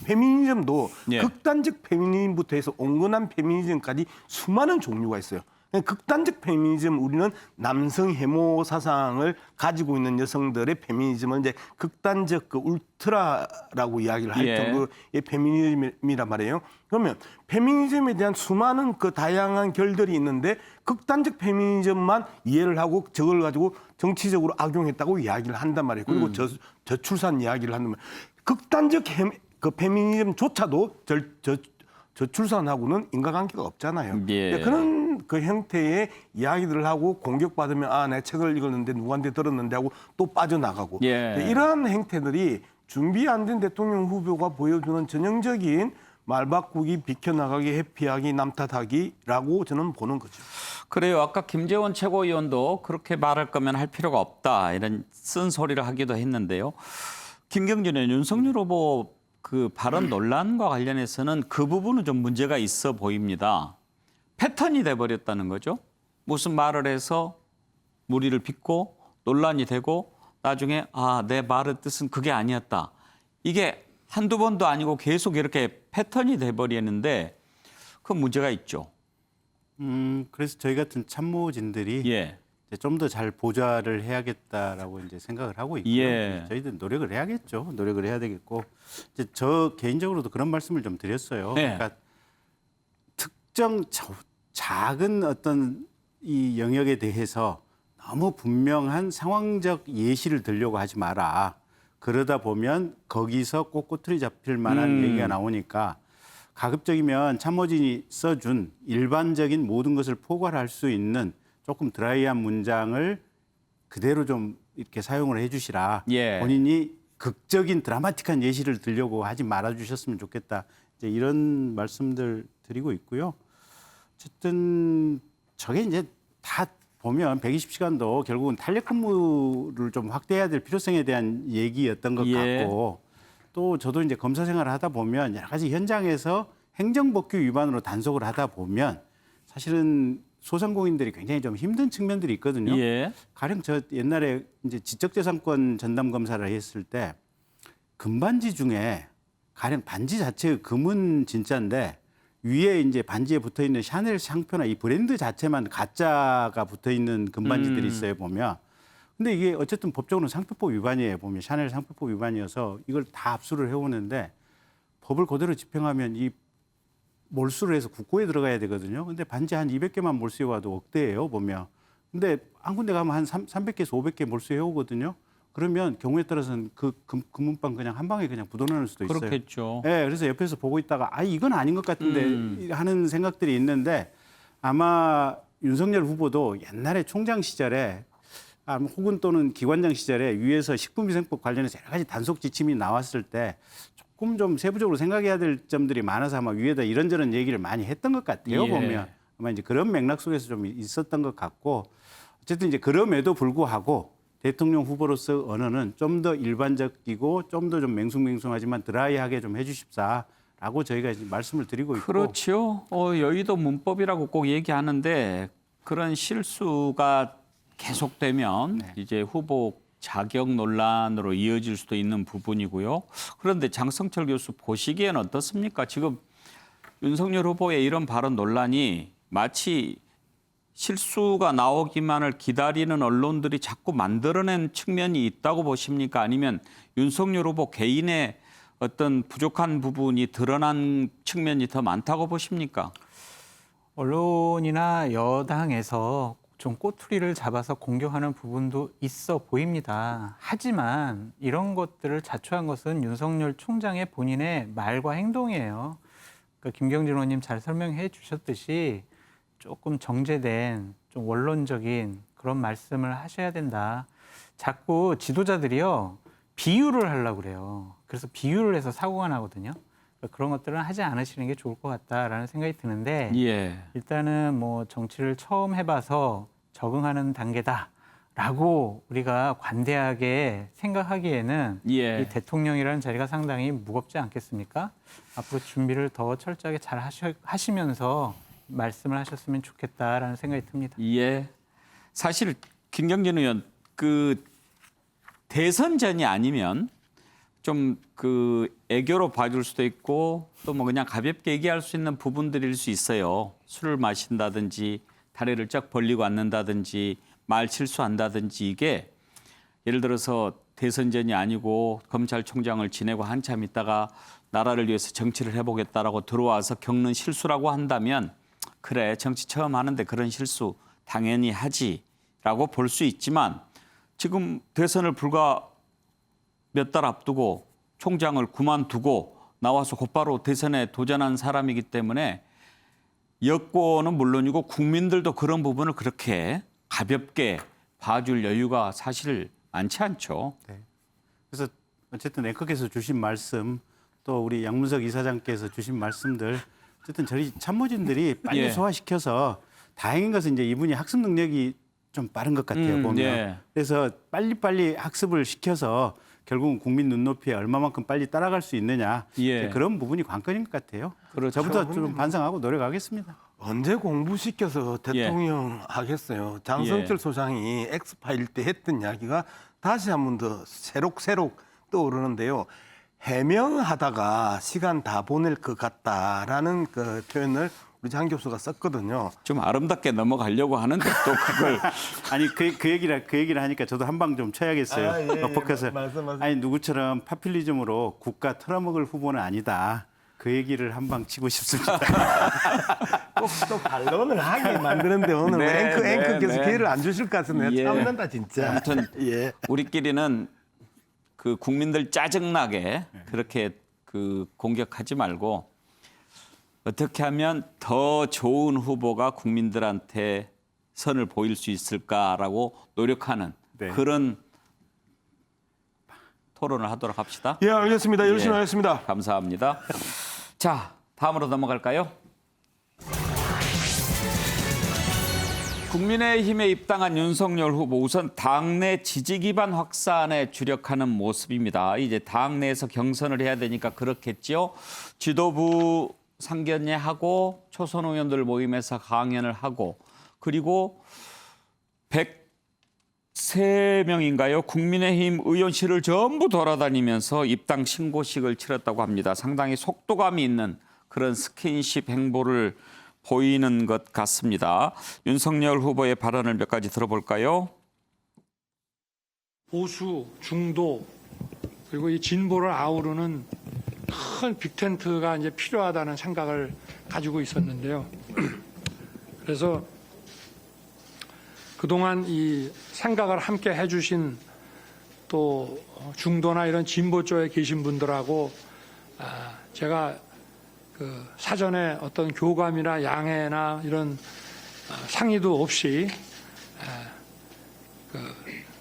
페미니즘도 극단적 페미니즘부터 해서 온건한 페미니즘까지 수많은 종류가 있어요. 극단적 페미니즘, 우리는 남성 혐오 사상을 가지고 있는 여성들의 페미니즘을 이제 극단적 울트라라고 이야기를 할 정도의 페미니즘이란 말이에요. 그러면 페미니즘에 대한 수많은 다양한 결들이 있는데 극단적 페미니즘만 이해를 하고 저걸 가지고 정치적으로 악용했다고 이야기를 한단 말이에요. 그리고 저출산 이야기를 한단 말이에요. 극단적 페미니즘조차도 저출산하고는 인과관계가 없잖아요. 그런 그 형태의 이야기들을 하고 공격받으면 내 책을 읽었는데 누구한테 들었는데 하고 또 빠져나가고, 이러한 행태들이 준비 안 된 대통령 후보가 보여주는 전형적인 말 바꾸기, 비켜나가기, 회피하기, 남 탓하기라고 저는 보는 거죠. 그래요. 아까 김재원 최고위원도 그렇게 말할 거면 할 필요가 없다, 이런 쓴소리를 하기도 했는데요. 김경진 의원, 윤석열 후보 그 발언 논란과 관련해서는 그 부분은 좀 문제가 있어 보입니다. 패턴이 돼버렸다는 거죠. 무슨 말을 해서 무리를 빚고 논란이 되고 나중에 내 말의 뜻은 그게 아니었다. 이게 한두 번도 아니고 계속 이렇게 패턴이 돼버리는데 그 문제가 있죠. 그래서 저희 같은 참모진들이 좀 더 잘 보좌를 해야겠다라고 이제 생각을 하고 있고요. 저희들 노력을 해야겠죠. 노력을 해야 되겠고, 이제 저 개인적으로도 그런 말씀을 좀 드렸어요. 그러니까 특정 작은 어떤 이 영역에 대해서 너무 분명한 상황적 예시를 들려고 하지 마라. 그러다 보면 거기서 꼭 꼬투리 잡힐 만한 얘기가 나오니까 가급적이면 참모진이 써준 일반적인 모든 것을 포괄할 수 있는 조금 드라이한 문장을 그대로 좀 이렇게 사용을 해주시라. 본인이 극적인 드라마틱한 예시를 들려고 하지 말아주셨으면 좋겠다. 이제 이런 말씀들 드리고 있고요. 어쨌든 저게 이제 다 보면 120시간도 결국은 탄력 근무를 좀 확대해야 될 필요성에 대한 얘기였던 것 같고, 또 저도 이제 검사 생활을 하다 보면 여러 가지 현장에서 행정법규 위반으로 단속을 하다 보면 사실은 소상공인들이 굉장히 좀 힘든 측면들이 있거든요. 예. 가령 저 옛날에 이제 지적재산권 전담 검사를 했을 때 금반지 중에 가령 반지 자체의 금은 진짜인데 위에 이제 반지에 붙어 있는 샤넬 상표나 이 브랜드 자체만 가짜가 붙어 있는 금반지들이 있어요, 보면. 근데 이게 어쨌든 법적으로는 상표법 위반이에요, 보면. 샤넬 상표법 위반이어서 이걸 다 압수를 해오는데 법을 그대로 집행하면 이 몰수를 해서 국고에 들어가야 되거든요. 근데 반지 한 200개만 몰수해 와도 억대예요, 보면. 근데 한 군데 가면 한 300개에서 500개 몰수해 오거든요. 그러면 경우에 따라서는 그 금은방 그냥 한 방에 그냥 묻어나는 수도 있어요. 그렇겠죠. 네, 그래서 옆에서 보고 있다가 이건 아닌 것 같은데 하는 생각들이 있는데 아마 윤석열 후보도 옛날에 총장 시절에 혹은 또는 기관장 시절에 위에서 식품위생법 관련해서 여러 가지 단속 지침이 나왔을 때 조금 좀 세부적으로 생각해야 될 점들이 많아서 아마 위에다 이런저런 얘기를 많이 했던 것 같아요. 예. 보면 아마 이제 그런 맥락 속에서 좀 있었던 것 같고 어쨌든 이제 그럼에도 불구하고 대통령 후보로서 언어는 좀 더 일반적이고 좀 더 좀 맹숭맹숭하지만 드라이하게 좀 해주십사라고 저희가 이제 말씀을 드리고 있고. 그렇죠. 여의도 문법이라고 꼭 얘기하는데 그런 실수가 계속되면 이제 후보 자격 논란으로 이어질 수도 있는 부분이고요. 그런데 장성철 교수 보시기에는 어떻습니까? 지금 윤석열 후보의 이런 발언 논란이 마치 실수가 나오기만을 기다리는 언론들이 자꾸 만들어낸 측면이 있다고 보십니까? 아니면 윤석열 후보 개인의 어떤 부족한 부분이 드러난 측면이 더 많다고 보십니까? 언론이나 여당에서 좀 꼬투리를 잡아서 공격하는 부분도 있어 보입니다. 하지만 이런 것들을 자초한 것은 윤석열 총장의 본인의 말과 행동이에요. 그러니까 김경진 의원님 잘 설명해 주셨듯이 조금 정제된 좀 원론적인 그런 말씀을 하셔야 된다. 자꾸 지도자들이요 비유를 하려고 그래요. 그래서 비유를 해서 사고가 나거든요. 그러니까 그런 것들은 하지 않으시는 게 좋을 것 같다라는 생각이 드는데 일단은 뭐 정치를 처음 해봐서 적응하는 단계다라고 우리가 관대하게 생각하기에는 이 대통령이라는 자리가 상당히 무겁지 않겠습니까? 앞으로 준비를 더 철저하게 잘 하시면서 말씀을 하셨으면 좋겠다라는 생각이 듭니다. 예. 사실 김경진 의원 그 대선 전이 아니면 좀 그 애교로 봐줄 수도 있고 또 뭐 그냥 가볍게 얘기할 수 있는 부분들일 수 있어요. 술을 마신다든지 다리를 쫙 벌리고 앉는다든지 말 실수한다든지 이게 예를 들어서 대선 전이 아니고 검찰총장을 지내고 한참 있다가 나라를 위해서 정치를 해보겠다라고 들어와서 겪는 실수라고 한다면 그래 정치 처음 하는데 그런 실수 당연히 하지라고 볼 수 있지만 지금 대선을 불과 몇 달 앞두고 총장을 그만두고 나와서 곧바로 대선에 도전한 사람이기 때문에 여권은 물론이고 국민들도 그런 부분을 그렇게 가볍게 봐줄 여유가 사실 많지 않죠. 네. 그래서 어쨌든 앵커께서 주신 말씀 또 우리 양문석 이사장께서 주신 말씀들 어쨌든 저희 참모진들이 빨리 소화시켜서 다행인 것은 이제 이분이 학습 능력이 좀 빠른 것 같아요, 보면. 그래서 빨리빨리 학습을 시켜서 결국은 국민 눈높이에 얼마만큼 빨리 따라갈 수 있느냐. 그런 부분이 관건인 것 같아요. 그렇죠. 저부터 좀 반성하고 노력하겠습니다. 언제 공부시켜서 대통령 하겠어요. 장성철 소장이 엑스파일 때 했던 이야기가 다시 한 번 더 새록새록 떠오르는데요. 해명하다가 시간 다 보낼 것 같다라는 그 표현을 우리 장 교수가 썼거든요. 좀 아름답게 넘어가려고 하는데 또 그걸 아니 그 얘기를 하니까 저도 한 방 좀 쳐야겠어요. 엎어서 아니 누구처럼 파퓰리즘으로 국가 털어먹을 후보는 아니다. 그 얘기를 한 방 치고 싶습니다. 꼭 또 반론을 하게 만드는데 오늘 앵커께서 기회를 안 주실 것 같은데 참는다 진짜. 아무튼 우리끼리는 그 국민들 짜증나게 그렇게 그 공격하지 말고 어떻게 하면 더 좋은 후보가 국민들한테 선을 보일 수 있을까라고 노력하는 그런 토론을 하도록 합시다. 예, 알겠습니다. 열심히 하겠습니다. 감사합니다. 자, 다음으로 넘어갈까요? 국민의힘에 입당한 윤석열 후보 우선 당내 지지 기반 확산에 주력하는 모습입니다. 이제 당내에서 경선을 해야 되니까 그렇겠죠. 지도부 상견례하고 초선 의원들 모임에서 강연을 하고 그리고 103명인가요? 국민의힘 의원실을 전부 돌아다니면서 입당 신고식을 치렀다고 합니다. 상당히 속도감이 있는 그런 스킨십 행보를 보이는 것 같습니다. 윤석열 후보의 발언을 몇 가지 들어볼까요? 보수, 중도 그리고 이 진보를 아우르는 큰 빅텐트가 이제 필요하다는 생각을 가지고 있었는데요. 그래서 그동안 이 생각을 함께 해주신 또 중도나 이런 진보 쪽에 계신 분들하고 제가 그 사전에 어떤 교감이나 양해나 이런 상의도 없이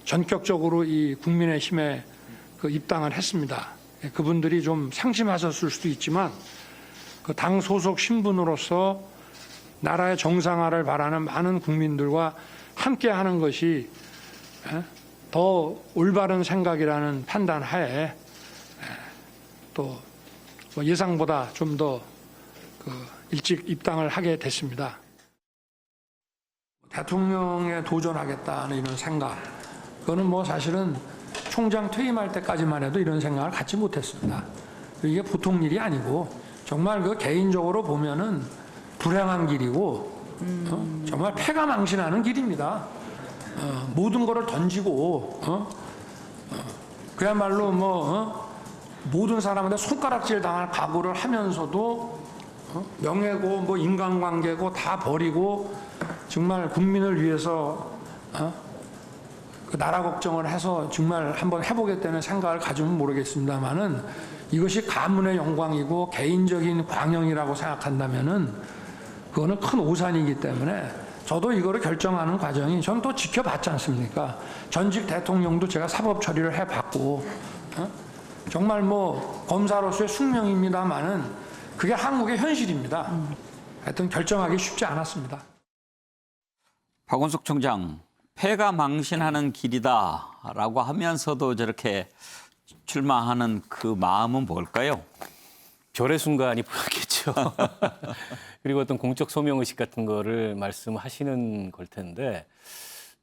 전격적으로 이 국민의힘에 그 입당을 했습니다. 그분들이 좀 상심하셨을 수도 있지만 그 당 소속 신분으로서 나라의 정상화를 바라는 많은 국민들과 함께하는 것이 더 올바른 생각이라는 판단하에 또 예상보다 좀 더 일찍 입당을 하게 됐습니다. 대통령에 도전하겠다는 이런 생각, 그거는 뭐 사실은 총장 퇴임할 때까지만 해도 이런 생각을 갖지 못했습니다. 이게 보통 일이 아니고 정말 그 개인적으로 보면은 불행한 길이고 정말 패가 망신하는 길입니다. 모든 거를 던지고 그야말로 모든 사람한테 손가락질 당할 각오를 하면서도 명예고 뭐 인간관계고 다 버리고 정말 국민을 위해서 그 나라 걱정을 해서 정말 한번 해보겠다는 생각을 가지면 모르겠습니다만은 이것이 가문의 영광이고 개인적인 광영이라고 생각한다면은 그거는 큰 오산이기 때문에 저도 이거를 결정하는 과정이 전 또 지켜봤지 않습니까? 전직 대통령도 제가 사법 처리를 해봤고 정말 뭐 검사로서의 숙명입니다만은 그게 한국의 현실입니다. 하여튼 결정하기 쉽지 않았습니다. 박원석 총장, 패가 망신하는 길이다라고 하면서도 저렇게 출마하는 그 마음은 뭘까요? 별의 순간이 보였겠죠. 그리고 어떤 공적 소명의식 같은 거를 말씀하시는 걸 텐데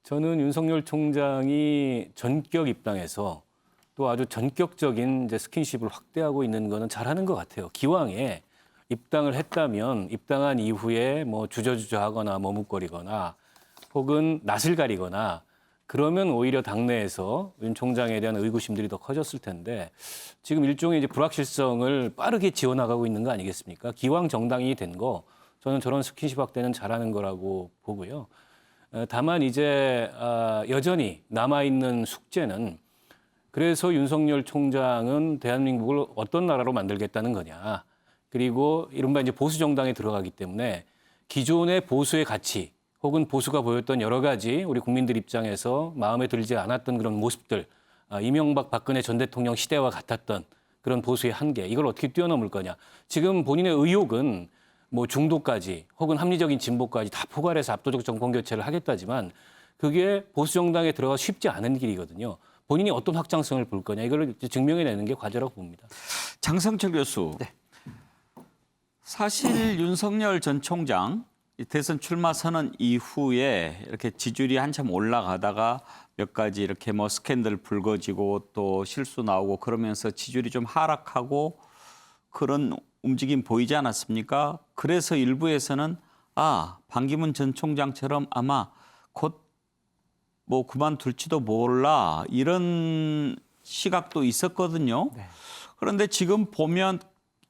저는 윤석열 총장이 전격 입당해서 또 아주 전격적인 이제 스킨십을 확대하고 있는 거는 잘하는 것 같아요. 기왕에 입당을 했다면 입당한 이후에 뭐 주저주저하거나 머뭇거리거나 혹은 낯을 가리거나 그러면 오히려 당내에서 윤 총장에 대한 의구심들이 더 커졌을 텐데 지금 일종의 이제 불확실성을 빠르게 지어나가고 있는 거 아니겠습니까? 기왕 정당이 된 거 저는 저런 스킨십 확대는 잘하는 거라고 보고요. 다만 이제 여전히 남아있는 숙제는 그래서 윤석열 총장은 대한민국을 어떤 나라로 만들겠다는 거냐. 그리고 이른바 이제 보수 정당에 들어가기 때문에 기존의 보수의 가치 혹은 보수가 보였던 여러 가지 우리 국민들 입장에서 마음에 들지 않았던 그런 모습들, 이명박 박근혜 전 대통령 시대와 같았던 그런 보수의 한계, 이걸 어떻게 뛰어넘을 거냐. 지금 본인의 의욕은 뭐 중도까지 혹은 합리적인 진보까지 다 포괄해서 압도적 정권 교체를 하겠다지만 그게 보수 정당에 들어가 쉽지 않은 길이거든요. 본인이 어떤 확장성을 볼 거냐 이걸 증명해내는 게 과제라고 봅니다. 장성철 교수, 네. 사실 윤석열 전 총장 대선 출마 선언 이후에 이렇게 지지율이 한참 올라가다가 몇 가지 이렇게 뭐 스캔들 불거지고 또 실수 나오고 그러면서 지지율이 좀 하락하고 그런 움직임 보이지 않았습니까? 그래서 일부에서는 반기문 전 총장처럼 아마 곧 뭐 그만둘지도 몰라 이런 시각도 있었거든요. 네. 그런데 지금 보면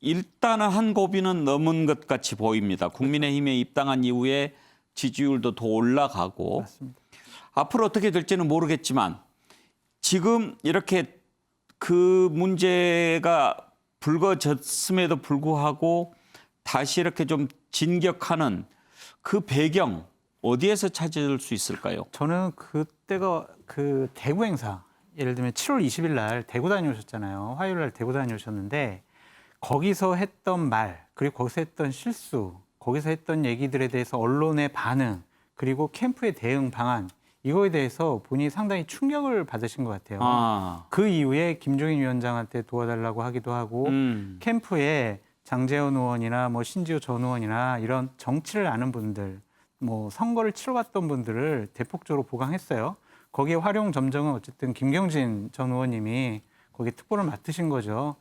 일단은 한 고비는 넘은 것 같이 보입니다. 국민의힘에 입당한 이후에 지지율도 더 올라가고 맞습니다. 앞으로 어떻게 될지는 모르겠지만 지금 이렇게 그 문제가 불거졌음에도 불구하고 다시 이렇게 좀 진격하는 그 배경 어디에서 찾을 수 있을까요? 저는 그때가 그 대구 행사, 예를 들면 7월 20일 날 대구 다녀오셨잖아요. 화요일 날 대구 다녀오셨는데 거기서 했던 말, 그리고 거기서 했던 실수, 거기서 했던 얘기들에 대해서 언론의 반응, 그리고 캠프의 대응 방안 이거에 대해서 본인이 상당히 충격을 받으신 것 같아요. 그 이후에 김종인 위원장한테 도와달라고 하기도 하고 캠프에 장제원 의원이나 뭐 신지호 전 의원이나 이런 정치를 아는 분들, 뭐 선거를 치러봤던 분들을 대폭적으로 보강했어요. 거기에 활용 점정은 어쨌든 김경진 전 의원님이 거기에 특보를 맡으신 거죠.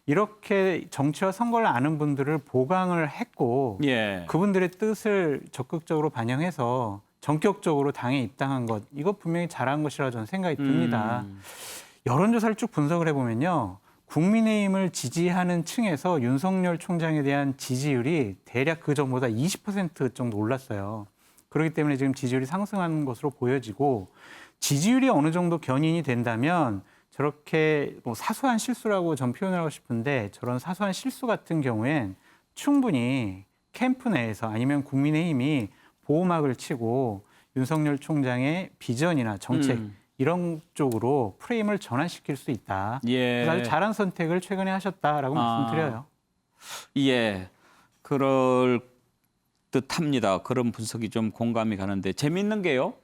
이렇게 정치와 선거를 아는 분들을 보강을 했고 그분들의 뜻을 적극적으로 반영해서 전격적으로 당에 입당한 것, 이거 분명히 잘한 것이라 저는 생각이 듭니다. 여론조사를 쭉 분석을 해보면요. 국민의힘을 지지하는 층에서 윤석열 총장에 대한 지지율이 대략 그 전보다 20% 정도 올랐어요. 그렇기 때문에 지금 지지율이 상승하는 것으로 보여지고 지지율이 어느 정도 견인이 된다면 저렇게 뭐 사소한 실수라고 전 표현을 하고 싶은데 저런 사소한 실수 같은 경우엔 충분히 캠프 내에서 아니면 국민의힘이 보호막을 치고 윤석열 총장의 비전이나 정책 이런 쪽으로 프레임을 전환시킬 수 있다. 그래서 아주 잘한 선택을 최근에 하셨다라고 말씀드려요. 예, 그럴 듯합니다. 그런 분석이 좀 공감이 가는데 재미있는 게요.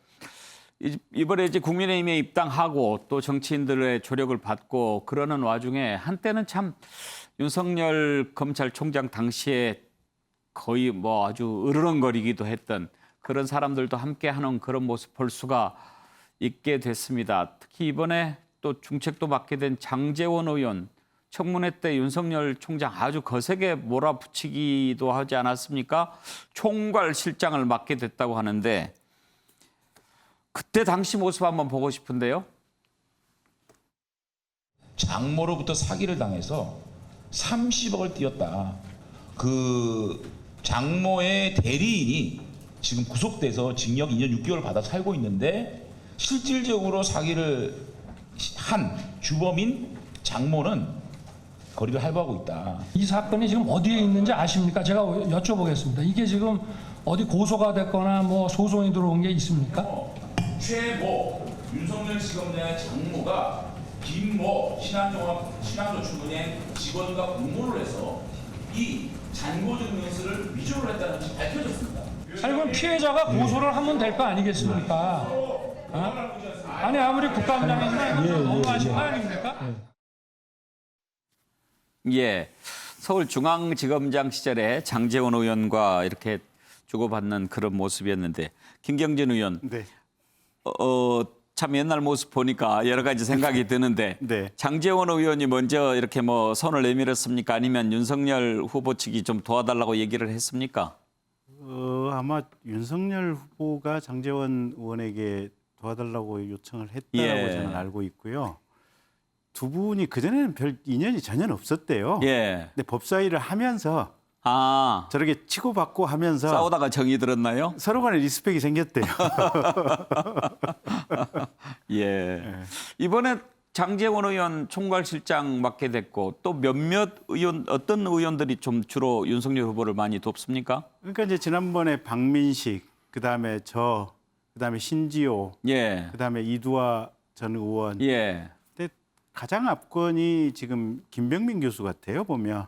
이번에 이제 국민의힘에 입당하고 또 정치인들의 조력을 받고 그러는 와중에 한때는 참 윤석열 검찰총장 당시에 거의 뭐 아주 으르렁거리기도 했던 그런 사람들도 함께하는 그런 모습 볼 수가 있게 됐습니다. 특히 이번에 또 중책도 맡게 된 장제원 의원 청문회 때 윤석열 총장 아주 거세게 몰아붙이기도 하지 않았습니까? 총괄실장을 맡게 됐다고 하는데 그때 당시 모습 한번 보고 싶은데요. 장모로부터 사기를 당해서 30억을 띄었다. 그 장모의 대리인이 지금 구속돼서 징역 2년 6개월 받아 살고 있는데 실질적으로 사기를 한 주범인 장모는 거리를 할부하고 있다. 이 사건이 지금 어디에 있는지 아십니까? 제가 여쭤보겠습니다. 이게 지금 어디 고소가 됐거나 뭐 소송이 들어온 게 있습니까? 최모 윤석열 지검장의 장모가 김모 신한도 출근의 직원과 공모를 해서 이 잔고증명서를 위조를 했다는 것이 밝혀졌습니다. 아니 그럼 피해자가 고소를 하면 될 거 아니겠습니까? 어? 아니 아무리 국감장이지만 너무하신 거 아닙니까? 예, 서울중앙지검장 시절에 장제원 의원과 이렇게 주고받는 그런 모습이었는데 김경진 의원, 참 옛날 모습 보니까 여러 가지 생각이 드는데 장제원 의원이 먼저 이렇게 뭐 손을 내밀었습니까? 아니면 윤석열 후보 측이 좀 도와달라고 얘기를 했습니까? 아마 윤석열 후보가 장제원 의원에게 도와달라고 요청을 했다라고 저는 알고 있고요. 두 분이 그전에는 별 인연이 전혀 없었대요. 근데 법사위를 하면서 저렇게 치고받고 하면서 싸우다가 정이 들었나요? 서로 간에 리스펙이 생겼대요. 이번에 장제원 의원 총괄실장 맡게 됐고 또 몇몇 의원 어떤 의원들이 좀 주로 윤석열 후보를 많이 돕습니까? 그러니까 이제 지난번에 박민식, 그다음에 그다음에 신지호, 그다음에 이두화 전 의원. 근데 가장 앞권이 지금 김병민 교수 같아요, 보면.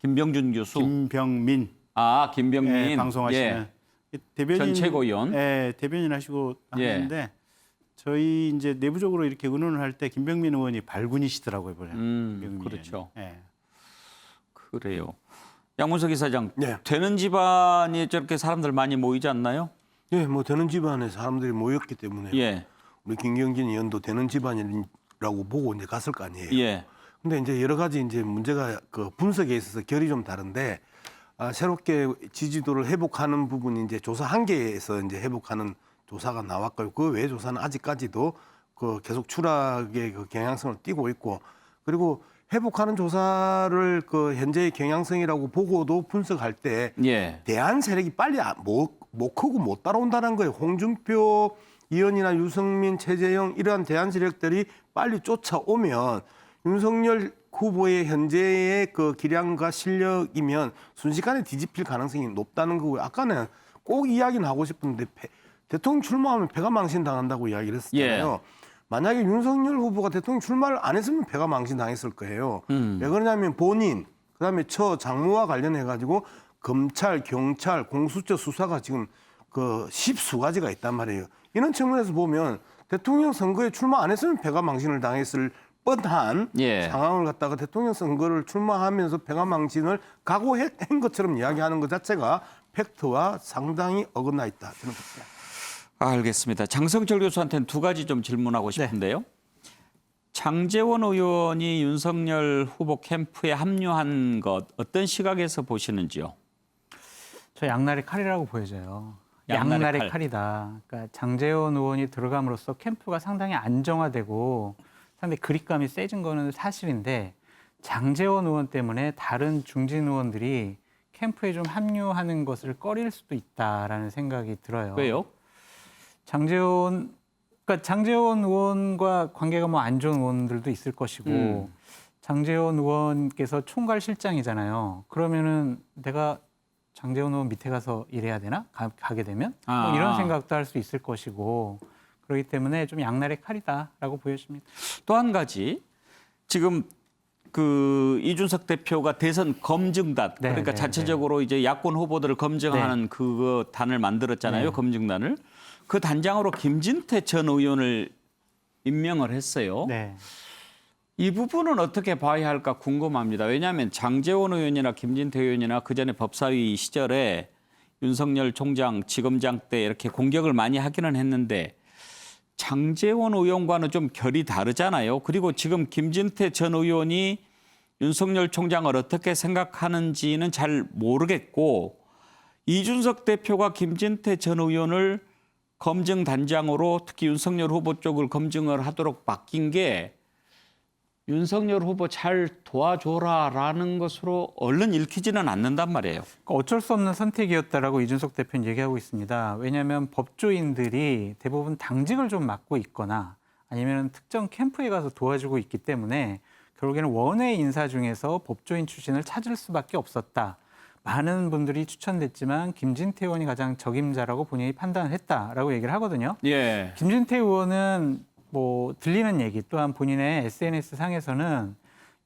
김병준 교수. 김병민. 김병민. 방송하시는 대변인 전 최고위원. 대변인 하시고 하는데 저희 이제 내부적으로 이렇게 의논을 할 때 김병민 의원이 발군이시더라고요, 그렇죠. 그래요. 양문석 이사장, 되는 집안이 저렇게 사람들 많이 모이지 않나요? 뭐 되는 집안에 사람들이 모였기 때문에 우리 김경진 의원도 되는 집안이라고 보고 이제 갔을 거 아니에요. 근데 이제 여러 가지 이제 문제가 그 분석에 있어서 결이 좀 다른데 새롭게 지지도를 회복하는 부분이 이제 조사 한계에서 이제 회복하는 조사가 나왔고요. 그 외 조사는 아직까지도 그 계속 추락의 그 경향성을 띠고 있고 그리고 회복하는 조사를 그 현재의 경향성이라고 보고도 분석할 때 대안 세력이 빨리 못 크고 못 따라온다는 거예요. 홍준표 의원이나 유승민, 최재형 이러한 대안 세력들이 빨리 쫓아오면 윤석열 후보의 현재의 그 기량과 실력이면 순식간에 뒤집힐 가능성이 높다는 거고요. 아까는 꼭 이야기는 하고 싶은데 대통령 출마하면 패가 망신당한다고 이야기를 했었잖아요. 만약에 윤석열 후보가 대통령 출마를 안 했으면 패가 망신당했을 거예요. 왜 그러냐면 본인, 그다음에 장모와 관련해가지고 검찰, 경찰, 공수처 수사가 지금 그 십수가지가 있단 말이에요. 이런 측면에서 보면 대통령 선거에 출마 안 했으면 패가 망신을 당했을 뻔한 상황을 갖다가 대통령 선거를 출마하면서 패가 망신을 각오한 것처럼 이야기하는 것 자체가 팩트와 상당히 어긋나 있다. 저는 그렇습니다. 알겠습니다. 장성철 교수한테는 두 가지 좀 질문하고 싶은데요. 장제원 의원이 윤석열 후보 캠프에 합류한 것 어떤 시각에서 보시는지요? 저 양날의 칼이라고 보여져요. 양날의 양날의 칼이다. 그러니까 장제원 의원이 들어감으로써 캠프가 상당히 안정화되고 상당히 그립감이 세진 거는 사실인데 장제원 의원 때문에 다른 중진 의원들이 캠프에 좀 합류하는 것을 꺼릴 수도 있다라는 생각이 들어요. 왜요? 장제원 의원과 관계가 뭐 안 좋은 의원들도 있을 것이고 장제원 의원께서 총괄실장이잖아요. 그러면은 내가 장제원 의원 밑에 가서 일해야 되나? 가게 되면? 뭐 이런 생각도 할 수 있을 것이고 그렇기 때문에 좀 양날의 칼이다라고 보여집니다. 또 한 가지 지금 그 이준석 대표가 대선 검증단 그러니까 자체적으로 이제 야권 후보들을 검증하는 그 단을 만들었잖아요. 검증단을. 그 단장으로 김진태 전 의원을 임명을 했어요. 이 부분은 어떻게 봐야 할까 궁금합니다. 왜냐하면 장제원 의원이나 김진태 의원이나 그전에 법사위 시절에 윤석열 총장, 지검장 때 이렇게 공격을 많이 하기는 했는데 장제원 의원과는 좀 결이 다르잖아요. 그리고 지금 김진태 전 의원이 윤석열 총장을 어떻게 생각하는지는 잘 모르겠고 이준석 대표가 김진태 전 의원을 검증단장으로 특히 윤석열 후보 쪽을 검증을 하도록 맡긴 게 윤석열 후보 잘 도와줘라라는 것으로 얼른 읽히지는 않는단 말이에요. 그러니까 어쩔 수 없는 선택이었다라고 이준석 대표는 얘기하고 있습니다. 왜냐하면 법조인들이 대부분 당직을 좀 맡고 있거나 아니면 특정 캠프에 가서 도와주고 있기 때문에 결국에는 원외 인사 중에서 법조인 출신을 찾을 수밖에 없었다. 많은 분들이 추천됐지만 김진태 의원이 가장 적임자라고 본인이 판단을 했다라고 얘기를 하거든요. 김진태 의원은 뭐 들리는 얘기 또한 본인의 SNS 상에서는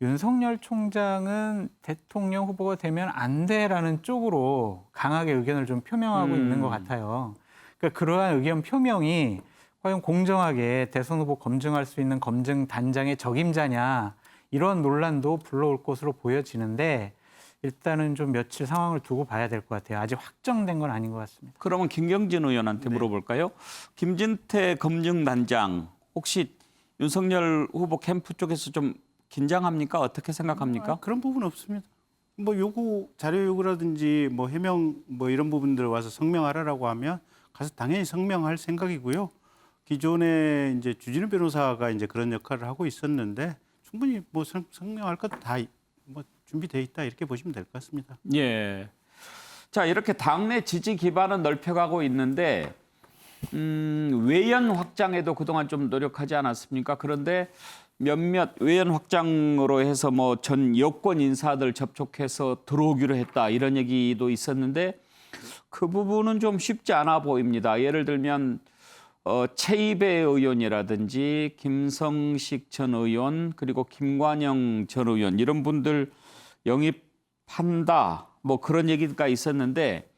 윤석열 총장은 대통령 후보가 되면 안 돼라는 쪽으로 강하게 의견을 좀 표명하고 있는 것 같아요. 그러니까 그러한 의견 표명이 과연 공정하게 대선 후보 검증할 수 있는 검증 단장의 적임자냐 이런 논란도 불러올 것으로 보여지는데 일단은 좀 며칠 상황을 두고 봐야 될 것 같아요. 아직 확정된 건 아닌 것 같습니다. 그러면 김경진 의원한테 물어볼까요? 김진태 검증단장 혹시 윤석열 후보 캠프 쪽에서 좀 긴장합니까? 어떻게 생각합니까? 그런 부분 없습니다. 뭐 요구 자료 요구라든지 뭐 해명 뭐 이런 부분들 와서 성명하라라고 하면 가서 당연히 성명할 생각이고요. 기존에 이제 주진우 변호사가 이제 그런 역할을 하고 있었는데 충분히 뭐 성명할 것도 다 뭐 준비돼 있다 이렇게 보시면 될 것 같습니다. 자 이렇게 당내 지지 기반은 넓혀가고 있는데 외연 확장에도 그동안 좀 노력하지 않았습니까? 그런데 몇몇 외연 확장으로 해서 뭐 전 여권 인사들 접촉해서 들어오기로 했다 이런 얘기도 있었는데 그 부분은 좀 쉽지 않아 보입니다. 예를 들면 최이배 의원이라든지 김성식 전 의원 그리고 김관영 전 의원 이런 분들 영입한다 뭐 그런 얘기가 있었는데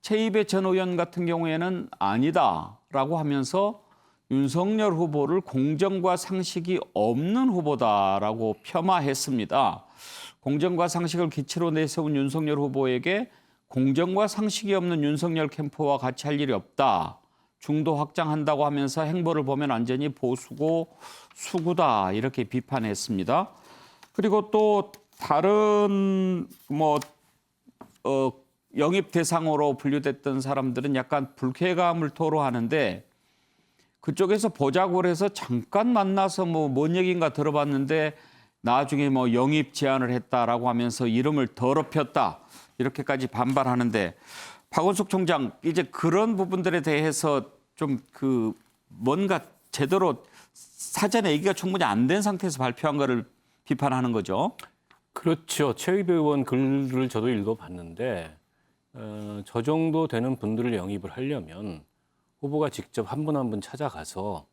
최이배 전 의원 같은 경우에는 아니다라고 하면서 윤석열 후보를 공정과 상식이 없는 후보다라고 폄하했습니다. 공정과 상식을 기치로 내세운 윤석열 후보에게 공정과 상식이 없는 윤석열 캠프와 같이 할 일이 없다. 중도 확장한다고 하면서 행보를 보면 완전히 보수고 수구다 이렇게 비판했습니다. 그리고 또 다른 영입 대상으로 분류됐던 사람들은 약간 불쾌감을 토로하는데 그쪽에서 보자고 해서 잠깐 만나서 뭔 얘기인가 들어봤는데 나중에 뭐 영입 제안을 했다라고 하면서 이름을 더럽혔다 이렇게까지 반발하는데 박원숙 총장 이제 그런 부분들에 대해서 좀 뭔가 제대로 사전에 얘기가 충분히 안 된 상태에서 발표한 거를 비판하는 거죠. 그렇죠. 최이배 의원 글을 저도 읽어봤는데 저 정도 되는 분들을 영입을 하려면 후보가 직접 한 분 한 분 찾아가서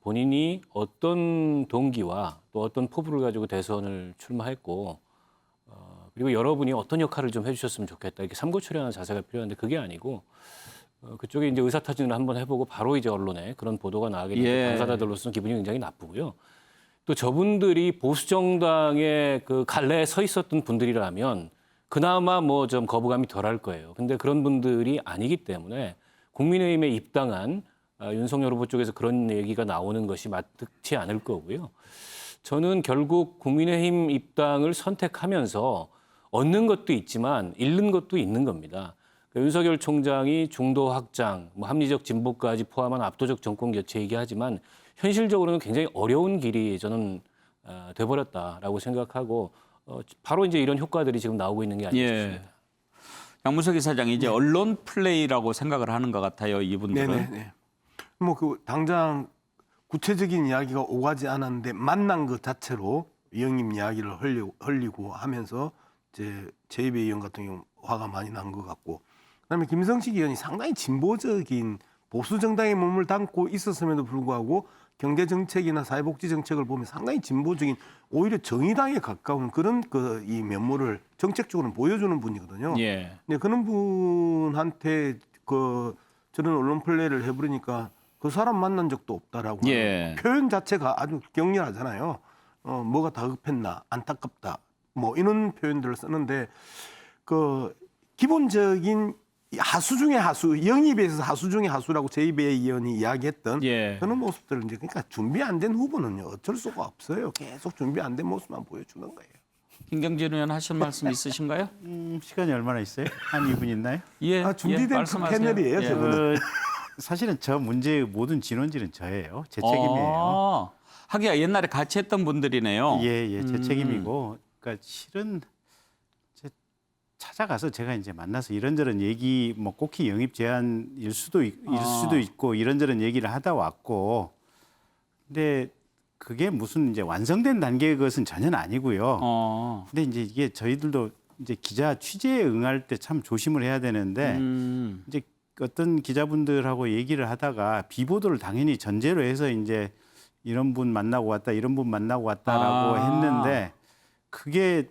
본인이 어떤 동기와 또 어떤 포부를 가지고 대선을 출마했고 그리고 여러분이 어떤 역할을 좀 해주셨으면 좋겠다. 이렇게 삼고초려하는 자세가 필요한데 그게 아니고 그쪽에 이제 의사타진을 한번 해보고 바로 이제 언론에 그런 보도가 나가게 되면 당사자들로서는 기분이 굉장히 나쁘고요. 또 저분들이 보수 정당의 그 갈래에 서 있었던 분들이라면 그나마 뭐 좀 거부감이 덜할 거예요. 근데 그런 분들이 아니기 때문에 국민의힘에 입당한 윤석열 후보 쪽에서 그런 얘기가 나오는 것이 마땅치 않을 거고요. 저는 결국 국민의힘 입당을 선택하면서 얻는 것도 있지만 잃는 것도 있는 겁니다. 윤석열 총장이 중도 확장, 뭐 합리적 진보까지 포함한 압도적 정권 교체 얘기하지만 현실적으로는 굉장히 어려운 길이 저는 돼버렸다라고 생각하고 바로 이제 이런 효과들이 지금 나오고 있는 게 아닌가 싶습니다. 양문석 이사장이 이제 언론 플레이라고 생각을 하는 것 같아요. 이분들은. 네네. 뭐 그 당장 구체적인 이야기가 오가지 않았는데 만난 것 자체로 영입 이야기를 흘리고 하면서 이제 제이배 의원 같은 경우 화가 많이 난 것 같고, 그다음에 김성식 의원이 상당히 진보적인 보수 정당의 몸을 담고 있었음에도 불구하고 경제 정책이나 사회복지 정책을 보면 상당히 진보적인 오히려 정의당에 가까운 그런 이 면모를 정책적으로 보여주는 분이거든요. 예. 네, 그런 분한테 저런 언론 플레이를 해버리니까 그 사람 만난 적도 없다라고 표현 자체가 아주 격렬하잖아요. 뭐가 다급했나, 안타깝다, 뭐 이런 표현들을 쓰는데 기본적인 하수 중의 하수, 영입에 있어서 하수 중의 하수라고 제이배 의원이 이야기했던 그런 모습들을 이제 그러니까 준비 안 된 후보는요 어쩔 수가 없어요. 계속 준비 안 된 모습만 보여주는 거예요. 김경진 의원 하실 말씀 있으신가요? 시간이 얼마나 있어요? 한 2분 있나요? 준비된 패널이에요. 저는. 사실은 저 문제의 모든 진원지는 저예요. 제 책임이에요. 하기야 옛날에 같이 했던 분들이네요. 제 책임이고, 그러니까 실은 찾아가서 제가 이제 만나서 이런저런 얘기, 뭐 꼭히 영입 제안일 수도 있고 이런저런 얘기를 하다 왔고, 근데 그게 무슨 이제 완성된 단계의 것은 전혀 아니고요. 근데 이제 이게 저희들도 이제 기자 취재에 응할 때 참 조심을 해야 되는데 이제 어떤 기자분들하고 얘기를 하다가 비보도를 당연히 전제로 해서 이제 이런 분 만나고 왔다, 이런 분 만나고 왔다라고 했는데 그게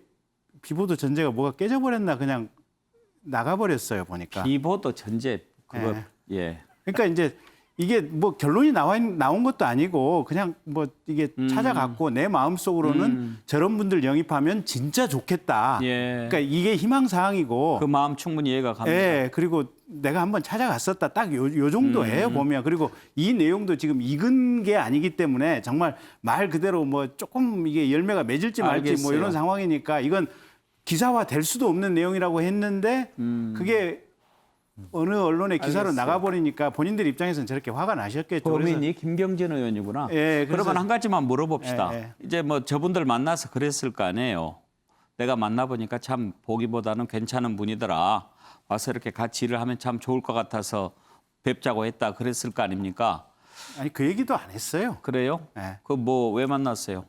비보도 전제가 뭐가 깨져버렸나 그냥 나가버렸어요 보니까. 비보도 전제 그거 그러니까 이제 이게 뭐 결론이 나온 것도 아니고 그냥 뭐 이게 찾아갔고 내 마음속으로는 저런 분들 영입하면 진짜 좋겠다. 그러니까 이게 희망사항이고. 그 마음 충분히 이해가 갑니다. 그리고 내가 한번 찾아갔었다. 딱 요 정도예요 보면. 그리고 이 내용도 지금 익은 게 아니기 때문에 정말 말 그대로 뭐 조금 이게 열매가 맺을지 말지 뭐 이런 상황이니까 이건 기사화 될 수도 없는 내용이라고 했는데 그게 어느 언론의 기사로 나가버리니까 본인들 입장에서는 저렇게 화가 나셨겠죠. 범인이 김경진 의원이구나. 그러면 한 가지만 물어봅시다. 이제 뭐 저분들 만나서 그랬을 거 아니에요. 내가 만나보니까 참 보기보다는 괜찮은 분이더라. 와서 이렇게 같이 일을 하면 참 좋을 것 같아서 뵙자고 했다. 그랬을 거 아닙니까? 아니 그 얘기도 안 했어요. 그래요? 그 뭐 왜 만났어요?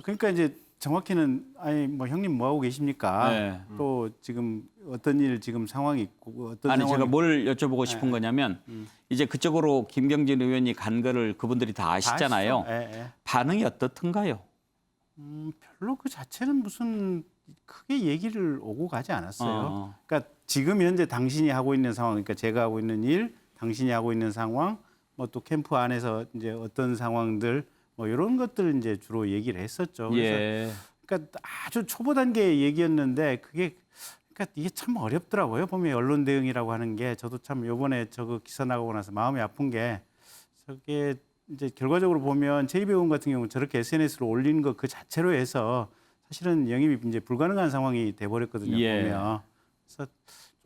그러니까 이제 정확히는 아니 뭐 형님 뭐 하고 계십니까? 또 지금 어떤 일 지금 상황이 있고 어떤 아니 제가 뭘 여쭤보고 싶은 거냐면 이제 그쪽으로 김경진 의원이 간 거를 그분들이 다 아시잖아요. 반응이 어떻던가요? 별로 그 자체는 무슨 크게 얘기를 오고 가지 않았어요. 그러니까 지금 현재 당신이 하고 있는 상황, 그러니까 제가 하고 있는 일, 당신이 하고 있는 상황, 뭐 또 캠프 안에서 이제 어떤 상황들 뭐 이런 것들 이제 주로 얘기를 했었죠. 그래서 그러니까 아주 초보 단계의 얘기였는데 그게 그러니까 이게 참 어렵더라고요. 보면 언론 대응이라고 하는 게 저도 참 이번에 저거 기사 나가고 나서 마음이 아픈 게 저게 이제 결과적으로 보면 제이배 의원 같은 경우는 저렇게 SNS로 올린 것 그 자체로 해서 사실은 영입이 이제 불가능한 상황이 돼 버렸거든요. 보면 그래서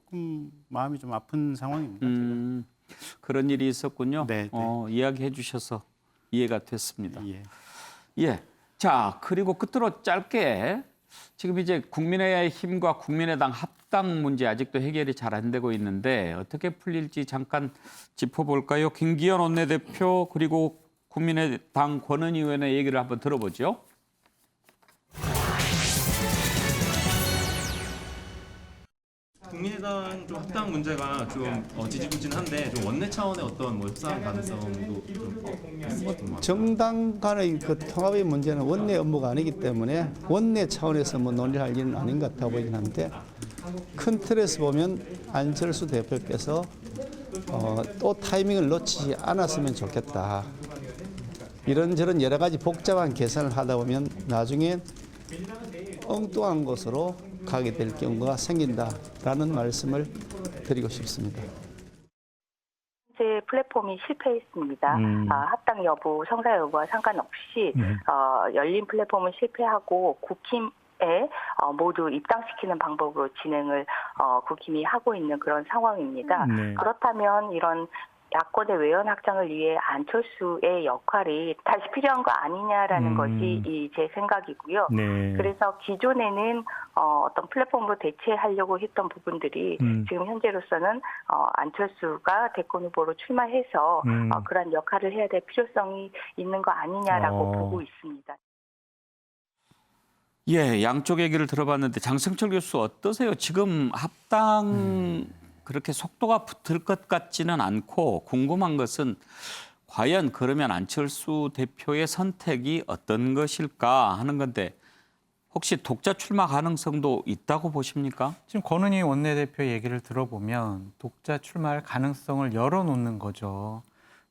조금 마음이 좀 아픈 상황입니다. 그런 일이 있었군요. 이야기해 주셔서 이해가 됐습니다. 자, 그리고 끝으로 짧게 지금 이제 국민의힘과 국민의당 합당 문제 아직도 해결이 잘 안 되고 있는데 어떻게 풀릴지 잠깐 짚어볼까요? 김기현 원내대표 그리고 국민의당 권은희 의원의 얘기를 한번 들어보죠. 국민의당 좀 합당 문제가 좀 지지부진한데 좀 원내 차원의 어떤 뭐 협상 가능성도 좀 있는 것 같아요. 정당 간의 그 통합의 문제는 원내 업무가 아니기 때문에 원내 차원에서 뭐 논의할 일은 아닌 것 같아 보이긴 한데 큰 틀에서 보면 안철수 대표께서 또 타이밍을 놓치지 않았으면 좋겠다. 이런저런 여러 가지 복잡한 계산을 하다 보면 나중에 엉뚱한 곳으로 가게 될 경우가 생긴다라는 말씀을 드리고 싶습니다. 현재 플랫폼이 실패했습니다. 합당 여부, 성사 여부와 상관없이 열린 플랫폼은 실패하고 국힘에 모두 입당시키는 방법으로 진행을 국힘이 하고 있는 그런 상황입니다. 그렇다면 이런 야권의 외연 확장을 위해 안철수의 역할이 다시 필요한 거 아니냐라는 것이 제 생각이고요. 그래서 기존에는 어떤 플랫폼으로 대체하려고 했던 부분들이 지금 현재로서는 안철수가 대권 후보로 출마해서 그런 역할을 해야 될 필요성이 있는 거 아니냐라고 보고 있습니다. 예, 양쪽 얘기를 들어봤는데 장성철 교수 어떠세요? 지금 합당 그렇게 속도가 붙을 것 같지는 않고 궁금한 것은 과연 그러면 안철수 대표의 선택이 어떤 것일까 하는 건데 혹시 독자 출마 가능성도 있다고 보십니까? 지금 권은희 원내대표 얘기를 들어보면 독자 출마할 가능성을 열어놓는 거죠.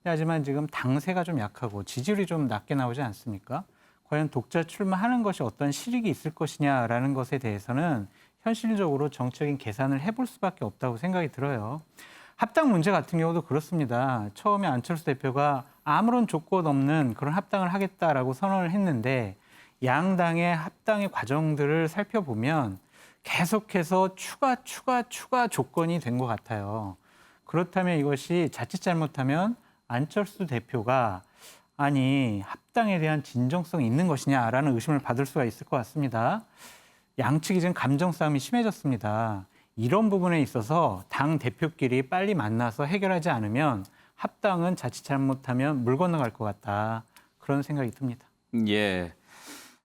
하지만 지금 당세가 좀 약하고 지지율이 좀 낮게 나오지 않습니까? 과연 독자 출마하는 것이 어떤 실익이 있을 것이냐라는 것에 대해서는 현실적으로 정책적인 계산을 해볼 수밖에 없다고 생각이 들어요. 합당 문제 같은 경우도 그렇습니다. 처음에 안철수 대표가 아무런 조건 없는 그런 합당을 하겠다라고 선언을 했는데 양당의 합당의 과정들을 살펴보면 계속해서 추가 조건이 된 것 같아요. 그렇다면 이것이 자칫 잘못하면 안철수 대표가 아니 합당에 대한 진정성이 있는 것이냐라는 의심을 받을 수가 있을 것 같습니다. 양측이 지금 감정 싸움이 심해졌습니다. 이런 부분에 있어서 당 대표끼리 빨리 만나서 해결하지 않으면 합당은 자칫 잘못하면 물 건너갈 것 같다. 그런 생각이 듭니다. 예.